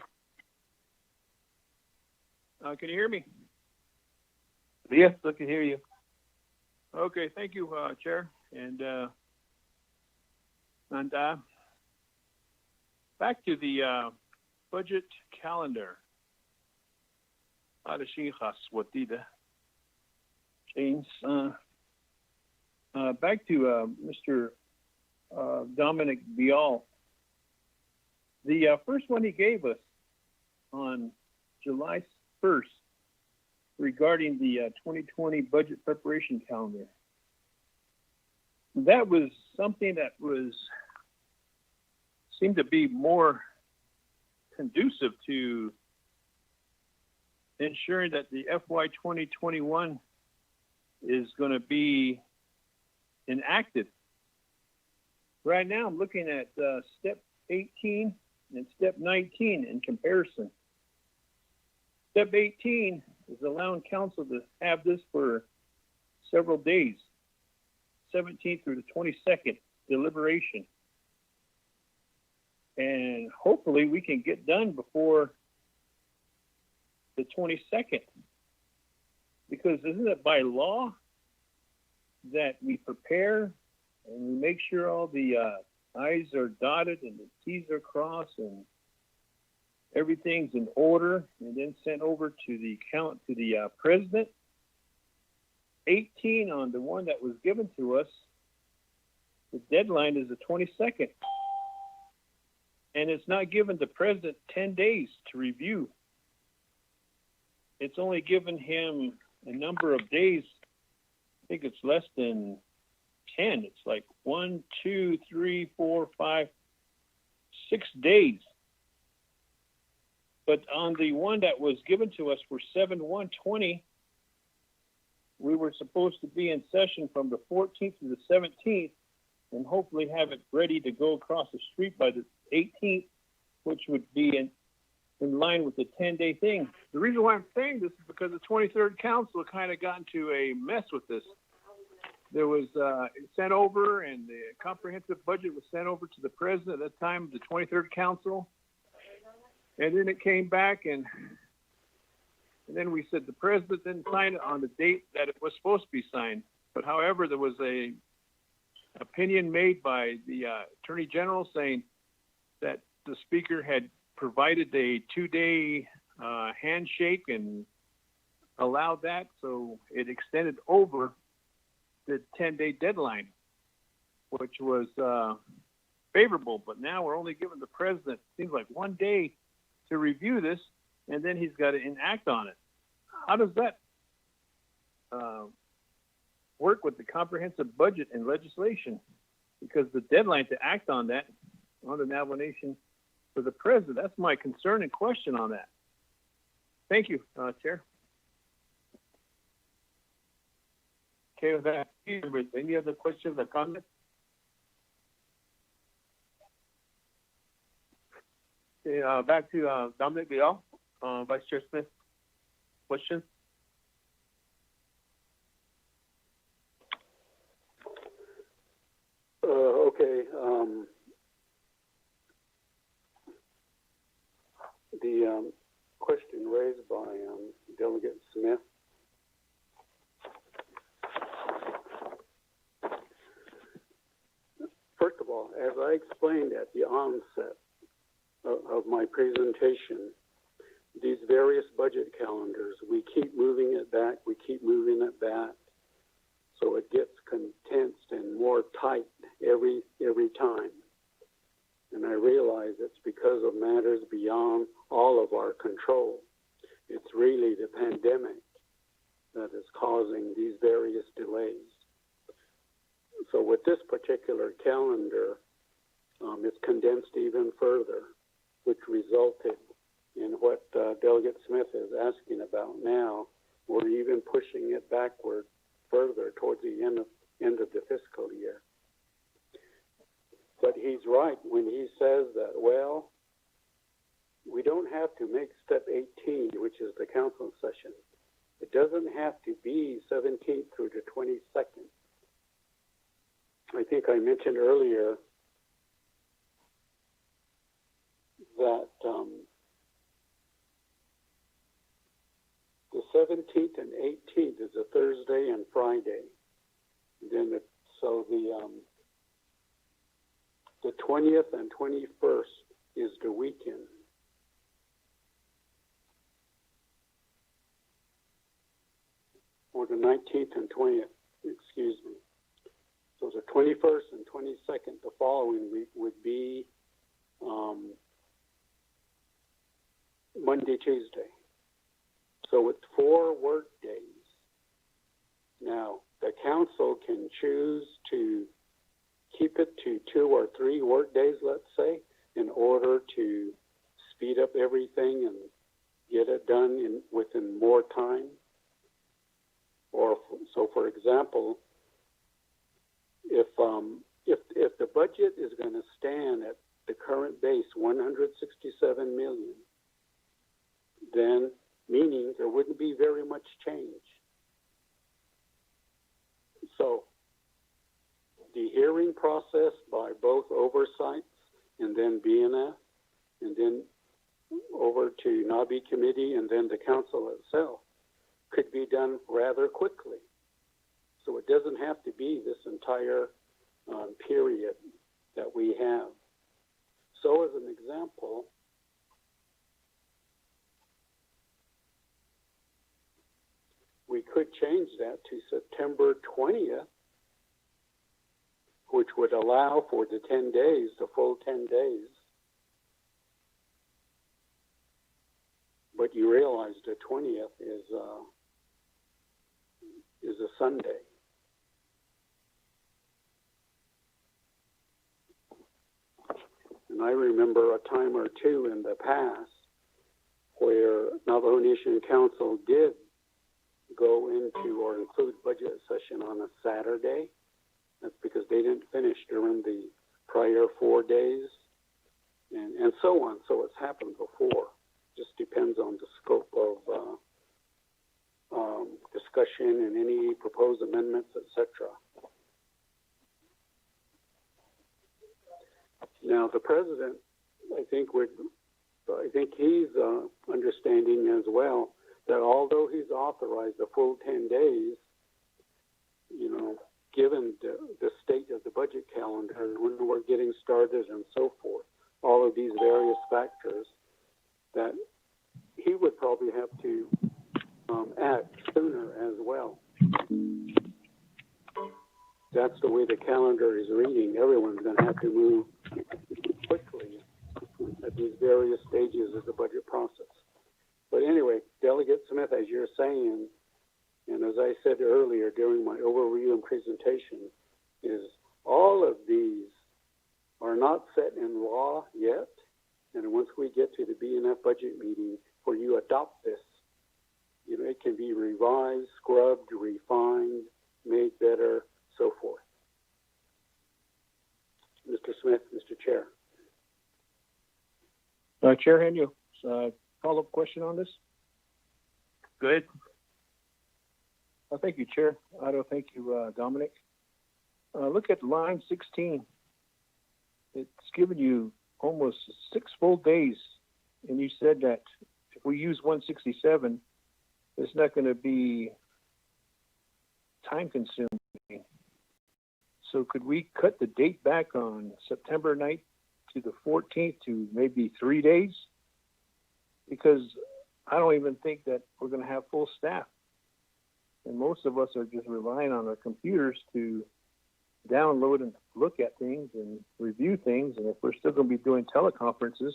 Henio. Can you hear me? Yes, I can hear you. Okay, thank you, Chair. And back to the budget calendar. James, back to Mr. Dominic Bial. The first one he gave us on July 1st regarding the 2020 budget preparation calendar. That was something that seemed to be more conducive to ensuring that the FY 2021 is going to be enacted. Right now, I'm looking at step 18 and step 19 in comparison. Step 18 is allowing council to have this for several days, 17th through the 22nd, deliberation. And hopefully we can get done before the 22nd. Because isn't it by law that we prepare and we make sure all the I's are dotted and the T's are crossed and everything's in order and then sent over to the president? 18 on the one that was given to us, the deadline is the 22nd. And it's not given the president 10 days to review. It's only given him a number of days. I think it's less than 10. It's like 1, 2, 3, 4, 5, 6 days. But on the one that was given to us for 7/1/20, we were supposed to be in session from the 14th to the 17th and hopefully have it ready to go across the street by the 18th, which would be in line with the 10-day thing. The reason why I'm saying this is because the 23rd Council kind of got into a mess with this. There was sent over, and the comprehensive budget was sent over to the president at that time, the 23rd Council. And then it came back, and then we said the president didn't sign it on the date that it was supposed to be signed. But however, there was a opinion made by the Attorney General saying that the speaker had provided a 2-day handshake and allowed that, so it extended over the 10-day deadline, which was favorable. But now we're only giving the president, seems like, 1 day to review this, and then he's got to enact on it. How does that work with the comprehensive budget and legislation? Because the deadline to act on that, on the nomination for the president, that's my concern and question on that. Thank you, Chair. Okay, with that, any other questions or comments? Okay, back to Dominic Leal, Vice Chair Smith. Questions? Okay. The question raised by Delegate Smith. First of all, as I explained at the onset of my presentation, these various budget calendars, we keep moving it back, we keep moving it back, so it gets condensed and more tight every time. And I realize it's because of matters beyond all of our control. It's really the pandemic that is causing these various delays. So with this particular calendar, it's condensed even further, which resulted in what Delegate Smith is asking about now. We're even pushing it backward further towards the end of the fiscal year. But he's right when he says that, well, we don't have to make step 18, which is the council session. It doesn't have to be 17th through the 22nd. I think I mentioned earlier that the 17th and 18th is a Thursday and Friday. Then the 20th and 21st is the weekend. Or the 19th and 20th, excuse me. So the 21st and 22nd, the following week, would be Monday, Tuesday. So it's 4 work days. Now, the council can choose to keep it to 2 or 3 work days, let's say, in order to speed up everything and get it done within more time. Or, so for example, if the budget is going to stand at the current base, 167 million, then meaning there wouldn't be very much change. So the hearing process by both oversights and then BNF and then over to NABI committee and then the council itself could be done rather quickly. So it doesn't have to be this entire period that we have. So as an example, we could change that to September 20th, which would allow for the 10 days, the full 10 days. But you realize the 20th is a Sunday. And I remember a time or two in the past where Navajo Nation Council did go into or include budget session on a Saturday. That's because they didn't finish during the prior 4 days and so on. So it's happened before. Just depends on the scope of discussion and any proposed amendments, etc. Now the president, I think he's understanding as well that although he's authorized a full 10 days, given the state of the budget calendar and when we're getting started and so forth, all of these various factors, that he would probably have to act sooner as well. That's the way the calendar is reading. Everyone's going to have to move quickly at these various stages of the budget process. But anyway, Delegate Smith, as you're saying, and as I said earlier during my overview and presentation, is all of these are not set in law yet. And once we get to the BNF budget meeting where you adopt this, you know, it can be revised, scrubbed, refined, made better, so forth. Mr. Smith, Mr. Chair. Chair Henyo, follow-up question on this? Go ahead. Thank you, Chair. Otto, thank you, Dominic. Look at line 16. It's given you almost 6 full days, and you said that if we use 167, it's not going to be time-consuming. So could we cut the date back on September 9th to the 14th to maybe 3 days? Because I don't even think that we're going to have full staff. And most of us are just relying on our computers to download and look at things and review things. And if we're still going to be doing teleconferences,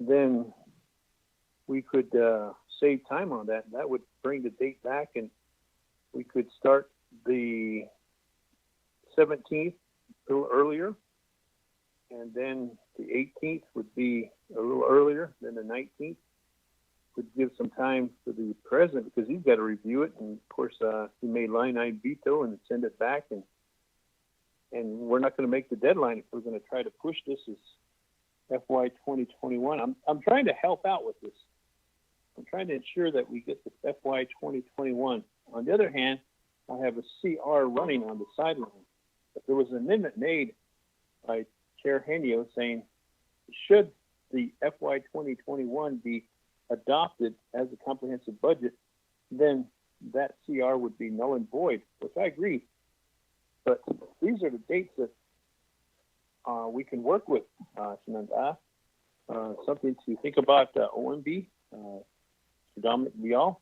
then we could save time on that. That would bring the date back, and we could start the 17th a little earlier, and then the 18th would be a little earlier than the 19th. Would give some time for the president, because he's got to review it, and of course he may line veto and send it back, and we're not going to make the deadline if we're going to try to push this as FY 2021. I'm trying to help out with this. I'm trying to ensure that we get the FY 2021. On the other hand, I have a CR running on the sideline. But there was an amendment made by Chair Henyo saying, should the FY 2021 be adopted as a comprehensive budget, then that CR would be null and void, which I agree. But these are the dates that we can work with, Shananda. Something to think about, OMB, Dominic Vial.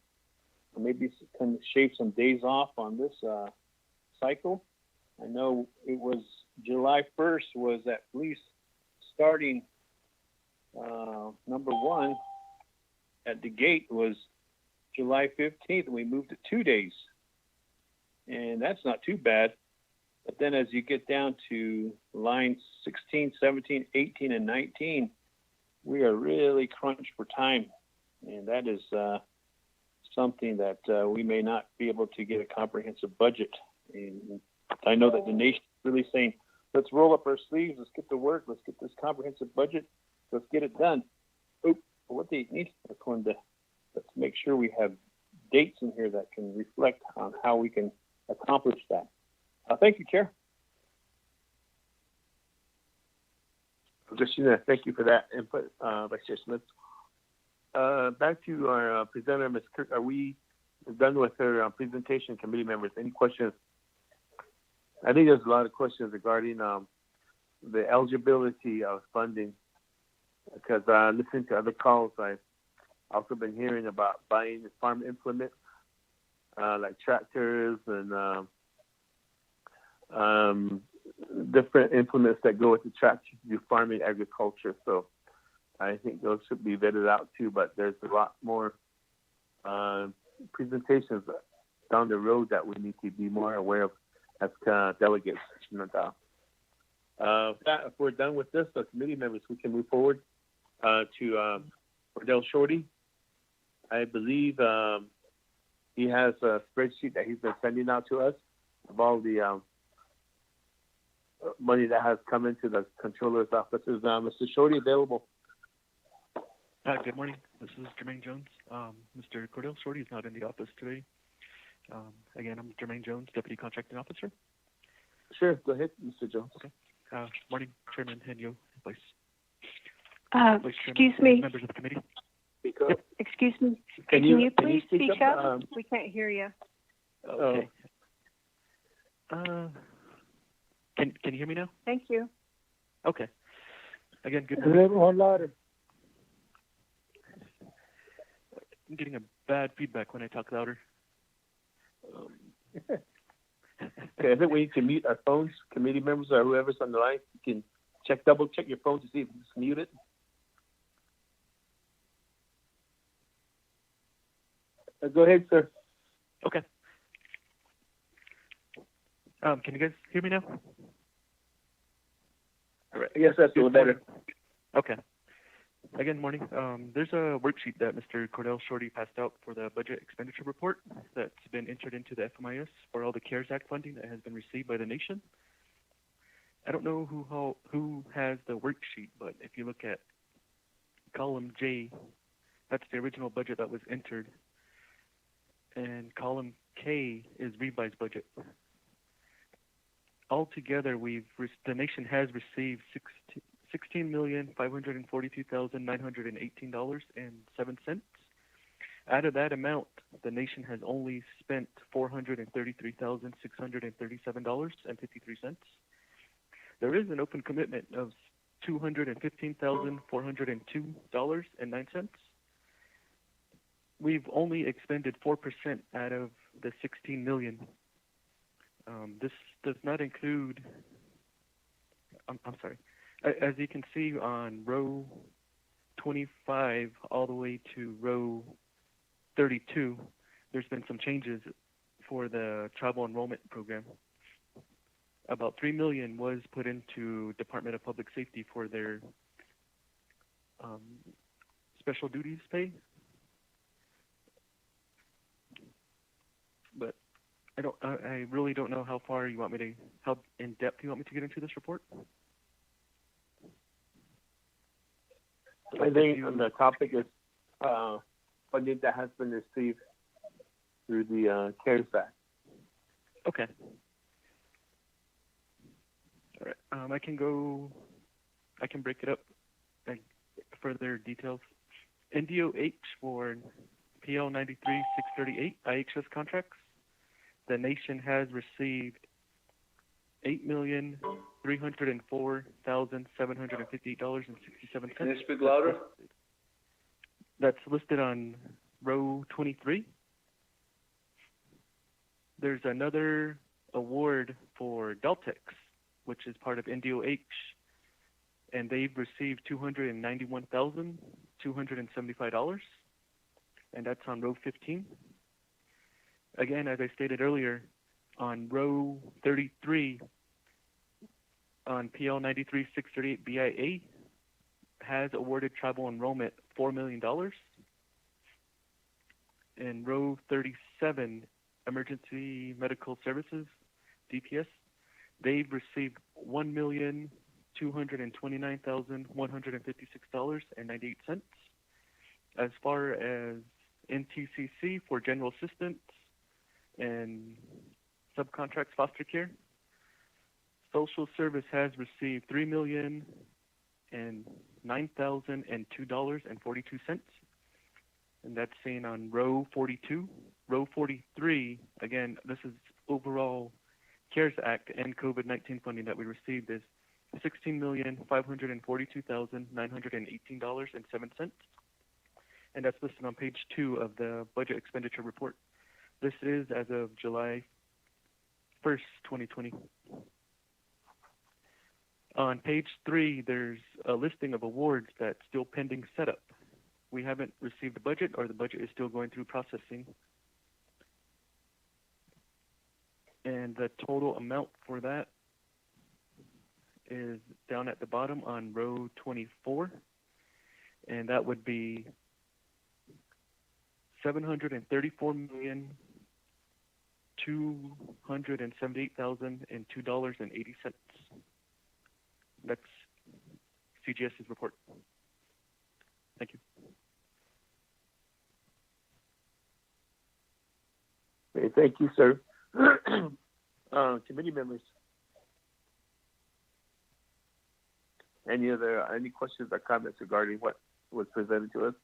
Maybe can shave some days off on this cycle. I know it was July 1st was at least starting number one at the gate was July 15th, and we moved it 2 days. And that's not too bad. But then as you get down to lines 16, 17, 18, and 19, we are really crunched for time. And that is something that we may not be able to get a comprehensive budget. And I know that the nation is really saying, let's roll up our sleeves, let's get to work, let's get this comprehensive budget, let's get it done. What they need to let's make sure we have dates in here that can reflect on how we can accomplish that. Thank you, Chair. Thank you for that input, Vice Chair Smith. Back to our presenter, Ms. Kirk. Are we done with her presentation, committee members? Any questions? I think there's a lot of questions regarding the eligibility of funding, because listening to other calls, I've also been hearing about buying farm implements like tractors and different implements that go with the tractor to do farming agriculture. So I think those should be vetted out too, but there's a lot more presentations down the road that we need to be more aware of as delegates. If we're done with this, the committee members, we can move forward to Cordell Shorty. I believe he has a spreadsheet that he's been sending out to us of all the money that has come into the controller's office. Is Mr. Shorty available? Good morning. This is Jermaine Jones. Mr. Cordell Shorty is not in the office today. Again, I'm Jermaine Jones, Deputy Contracting Officer. Sure, go ahead, Mr. Jones. Okay. Morning, Chairman Henyo, Vice Excuse me. members of the committee. Yep. Excuse me. Can you please speak up? We can't hear you. Okay. Can you hear me now? Thank you. Okay. Again, good A morning. little more louder. I'm getting a bad feedback when I talk louder. Okay, I think we can mute our phones, committee members or whoever's on the line. You can double check your phone to see if it's muted. Go ahead, sir. Okay. Can you guys hear me now? All right. Yes, that's a little better. Okay. Again, morning. There's a worksheet that Mr. Cordell Shorty passed out for the budget expenditure report that's been entered into the FMIS for all the CARES Act funding that has been received by the nation. I don't know who has the worksheet, but if you look at column J, that's the original budget that was entered, and column K is revised budget. Altogether, the nation has received $16,542,918.07. Out of that amount, the nation has only spent $433,637.53. There is an open commitment of $215,402.09. We've only expended 4% out of the $16 million. This does not include, I'm sorry, as you can see on row 25 all the way to row 32, there's been some changes for the travel enrollment program. About $3 million was put into Department of Public Safety for their special duties pay. But I really don't know how in depth you want me to get into this report. I think the topic is funding that has been received through the CARES Act. Okay. All right. I can break it up and further details. NDOH for PL 93-638 IHS contracts. The nation has received $8,304,758.67. Can you speak louder? That's listed on row 23. There's another award for Deltex, which is part of NDOH, and they've received $291,275, and that's on row 15. Again, as I stated earlier, on row 33, on PL 93-638 BIA, has awarded travel enrollment $4 million. In row 37, Emergency Medical Services, DPS, they've received $1,229,156.98. As far as NTCC for General Assistance and subcontracts foster care, Social Service has received $3,009,002.42, and that's seen on row 42. Row 43, again, this is overall CARES Act and COVID-19 funding that we received, is $16,542,918.07, and that's listed on page 2 of the budget expenditure report. This is as of July 1st, 2020. On page 3, there's a listing of awards that's still pending setup. We haven't received the budget, or the budget is still going through processing. And the total amount for that is down at the bottom on row 24, and that would be $734,278,002.80. That's CGS's report. Thank you. Okay, thank you, sir. Committee members, any questions or comments regarding what was presented to us?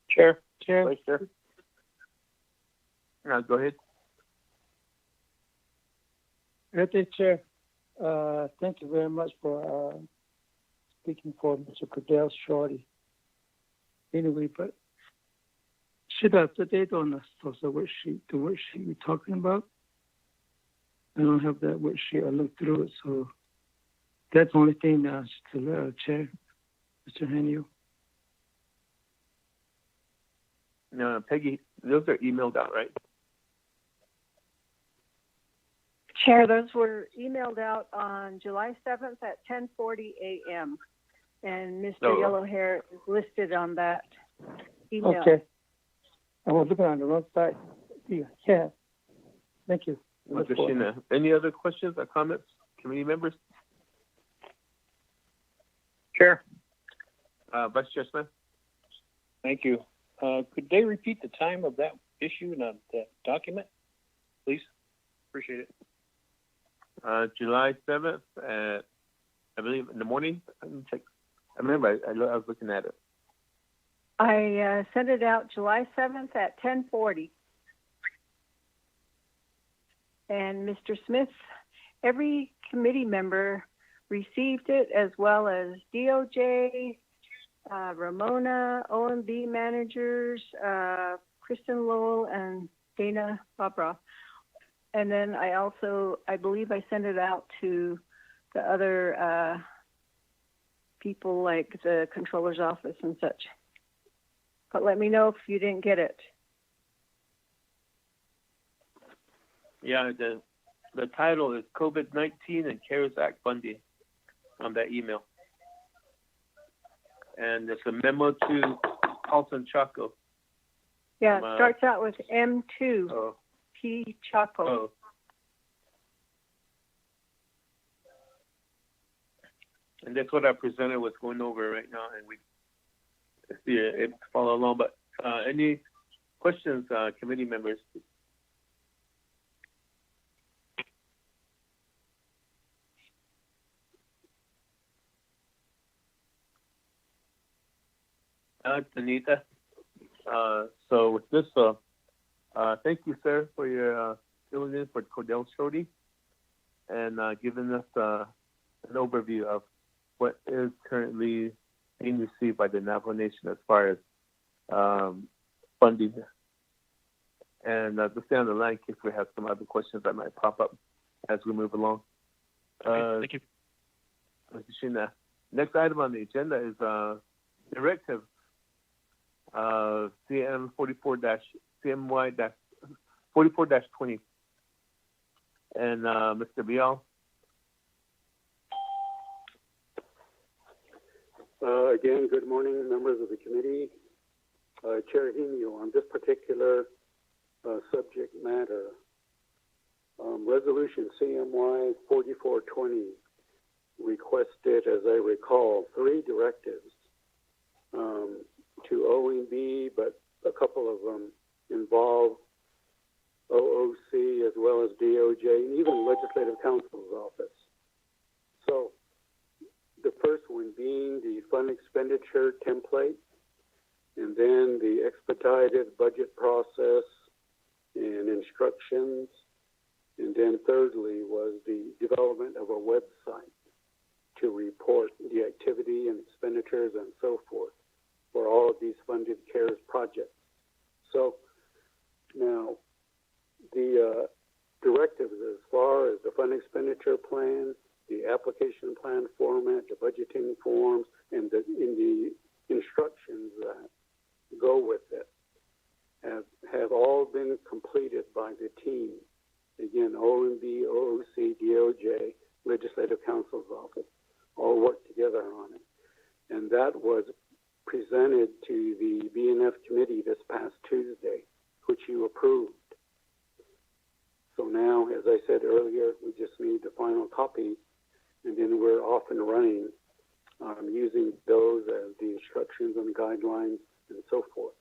Chair. Vice Chair. Go ahead. Mr. Chair, Thank you very much for speaking for Mr. Cordell Shorty. Anyway, but should I update on the worksheet, the worksheet we're talking about? I don't have that worksheet. I looked through it, so that's the only thing now, Chair, Mr. Henio. No, Peggy, those are emailed out, right? Chair, those were emailed out on July 7th at 10:40 a.m. And Mr. Oh. Yellowhair is listed on that email. Okay. I was looking on the wrong side. Yeah. Thank you. Mr. Sheena, any other questions or comments, committee members? Chair. Vice Chair Smith? Thank you. Could they repeat the time of that issue and that document, please? Appreciate it. July 7th at, I believe, in the morning. Let me check. I remember I was looking at it. I sent it out July 7th at 10:40. And Mr. Smith, every committee member received it, as well as DOJ, Ramona, OMB managers, Kristen Lowell, and Dana Bobroff. And then I believe I sent it out to the other people like the controller's office and such. But let me know if you didn't get it. Yeah, the title is COVID-19 and CARES Act funding on that email. And it's a memo to Paulson Chaco. Yeah, it starts out with M2, Oh. P. Chaco. Oh. And that's what our presenter was going over right now, and we see it follow along. But any questions, committee members? Anita. So with this, thank you, sir, for your filling in for Cordell Shorty and giving us an overview of what is currently being received by the Navajo Nation as far as funding. And to stay on the line in case we have some other questions that might pop up as we move along. Okay, thank you. Mr. Sheena. Next item on the agenda is directive CM 44-CMY-44-20. And Mr. Bial. Again, good morning, members of the committee. Chair Henio, on this particular subject matter, Resolution CMY 4420 requested, as I recall, 3 directives to OMB, but a couple of them involve OOC as well as DOJ and even Legislative Counsel's office. So the first one being the fund expenditure template, and then the expedited budget process and instructions, and then thirdly was the development of a website to report the activity and expenditures and so forth for all of these funded CARES projects. So now the directives as far as the fund expenditure plan, the application plan format, the budgeting forms, and in the instructions that go with it have all been completed by the team. Again, OMB, OOC, DOJ, Legislative Counsel's office, all worked together on it. And that was presented to the BNF committee this past Tuesday, which you approved. So now, as I said earlier, we just need the final copy, and then we're off and running, using those as the instructions and guidelines and so forth.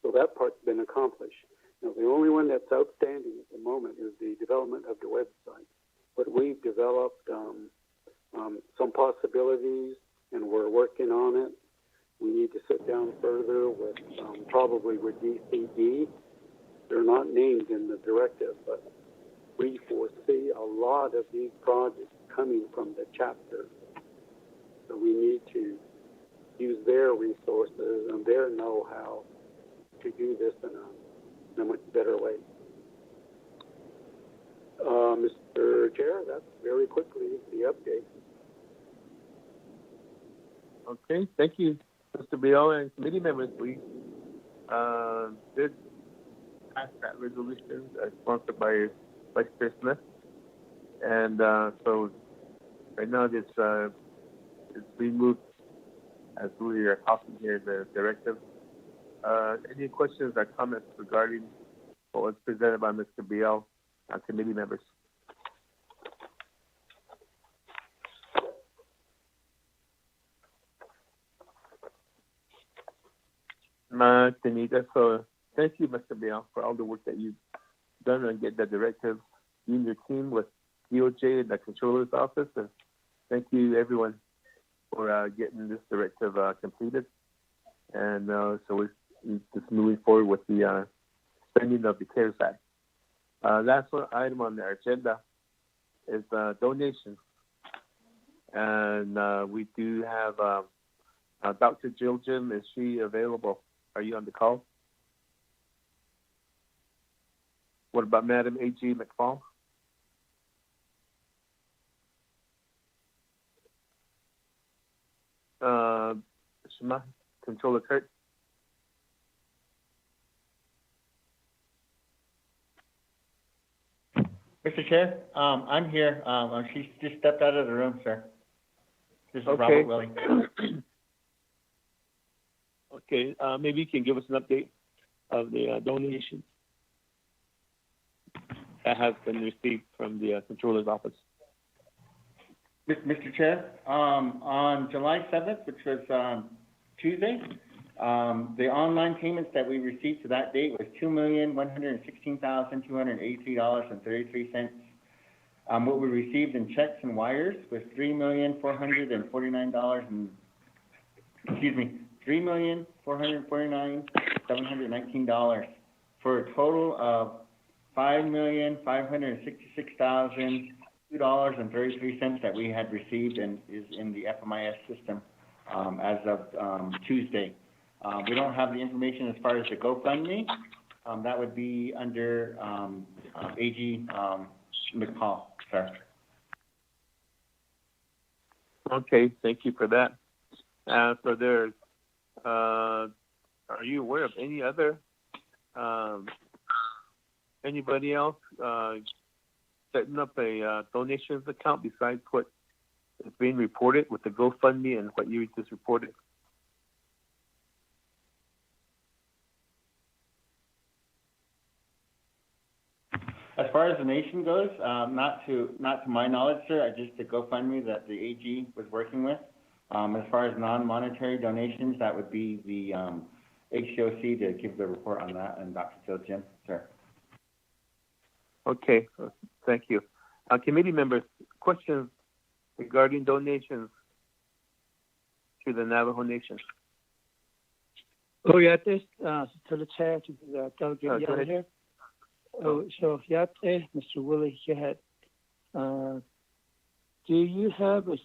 So that part's been accomplished. Now, the only one that's outstanding at the moment is the development of the website. But we've developed some possibilities, and we're working on it. We need to sit down further with probably with DCD. They're not named in the directive, but we foresee a lot of these projects coming from the chapter. So we need to use their resources and their know-how to do this in a much better way. Mr. Chair, that's very quickly the update. Okay, thank you, Mr. Bill and committee members. We did pass that resolution sponsored by Vice Chair Smith. And so right now it's being moved as we are talking here, the directive. Any questions or comments regarding what was presented by Mr. Biel and committee members? Tanita, so thank you, Mr. Biel, for all the work that you've done and get the directive. You and your team with DOJ and the Controller's Office, and thank you, everyone, for getting this directive completed. And so we're just moving forward with the spending of the CARES Act. Last one item on our agenda is donations. And we do have Dr. Jill Jim. Is she available? Are you on the call? What about Madam A.G. McFall? Shema, Controller Kurt? Mr. Chair, I'm here. She just stepped out of the room, sir. This is Okay. Robert Willie. Okay, maybe you can give us an update of the donations that has been received from the Controller's Office. Mr. Chair, on July 7th, which was Tuesday, the online payments that we received to that date was $2,116,283.33. What we received in checks and wires was $3,449,719 for a total of $5,566,002.33 that we had received and is in the FMIS system as of Tuesday. We don't have the information as far as the GoFundMe. That would be under AG McCall, sir. Okay, thank you for that. So there's, are you aware of any other, anybody else setting up a donations account besides what is being reported with the GoFundMe and what you just reported? As far as the nation goes, not to my knowledge, sir. Just the GoFundMe that the AG was working with. As far as non-monetary donations, that would be the HCOC to give the report on that, and Dr. Phil Jim, sir. Okay, thank you. Committee members, questions regarding donations to the Navajo Nation? Oh, yeah, this to the chair, to the delegate go ahead. here. Oh, so yeah, Mr. Willie, go ahead. Do you have a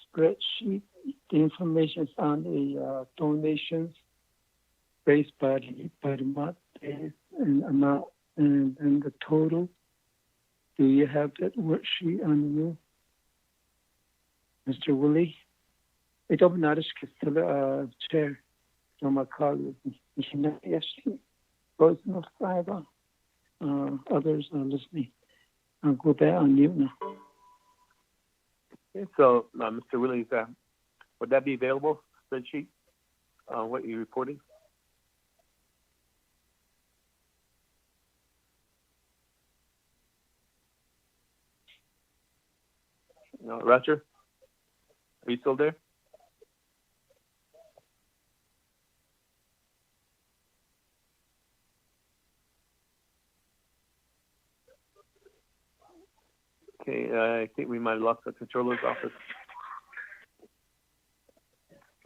spreadsheet, the information on the donations based by the month and amount and the total? Do you have that worksheet on you, Mr. Willie? Ito naris kita chair ng mga colleagues. Yes, both no fiber. Others are listening. I'll go back on mute now. Okay, so, Mr. Williams, would that be available, spreadsheet, what you reported? No, Roger? Are you still there? Okay, I think we might have lost the Controller's Office.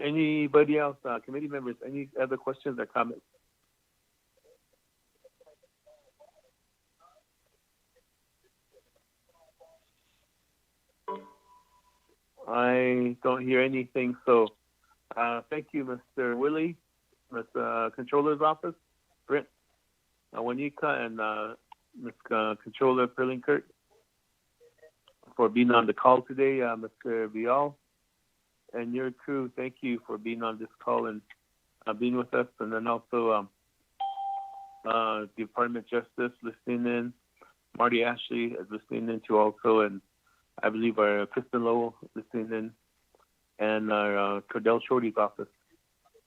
Anybody else, committee members, any other questions or comments? I don't hear anything, so, thank you, Mr. Willie, Ms. Controller's Office, Brent, Wanika, and, Ms. Controller Perlinkert for being on the call today, Mr. Vial, and your crew, thank you for being on this call and, being with us, and then also, Department of Justice listening in, Marty Ashley is listening in too also, and I believe our Kristen Lowell listening in, and our Cordell Shorty's office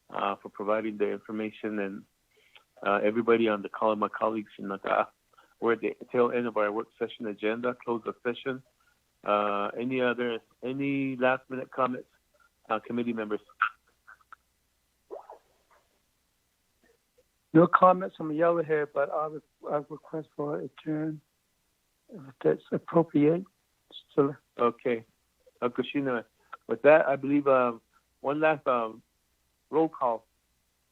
for providing the information, and everybody on the call, and my colleagues in Naka. We're at the tail end of our work session agenda, close the session. Any last minute comments, committee members? No comments from Yellow Hair, but I request for adjourn if that's appropriate. So, Okay. Kushina, with that, I believe one last roll call.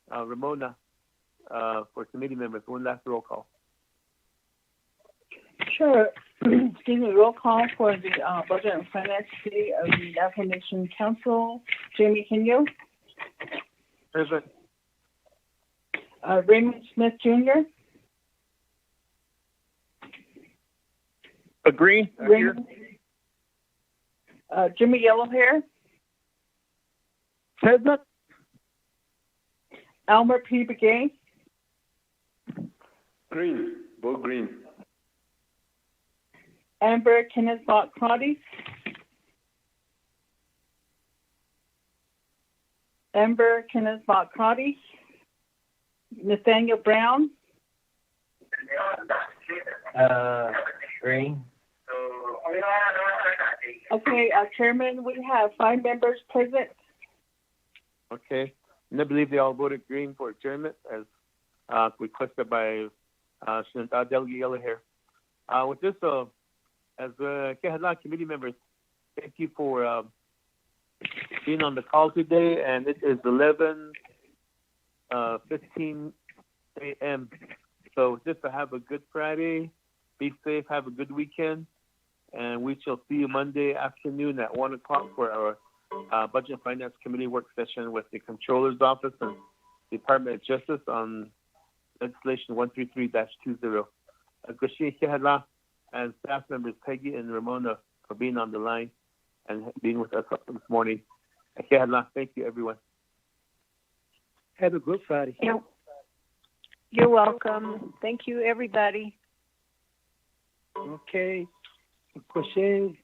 Ramona, for committee members, one last roll call. Sure. Excuse me, roll call for the Budget and Finance Committee of the Navajo Nation Council. Jamie Kenyo. Present. Raymond Smith Jr. Agree. Raymond. Jimmy Yellowhair. Present. Elmer P. Begay. Green. Vote green. Amber Kenneth Bott Crotty. Amber Kenneth Bott Crotty. Nathaniel Brown. Green. Okay, Chairman, we have 5 members present. Okay. And I believe they all voted green for adjournment as requested by Delegate Yellowhair. With this, as Kehadla committee members, thank you for being on the call today, and it is 11:15 a.m. So just to have a good Friday, be safe, have a good weekend, and we shall see you Monday afternoon at 1 o'clock for our Budget and Finance Committee work session with the Controller's Office and Department of Justice on legislation 133-20. Gushin Kehadla and staff members Peggy and Ramona for being on the line and being with us this morning. Kehadla, thank you, everyone. Have a good Friday. You're welcome. Thank you, everybody. Okay. Crochet.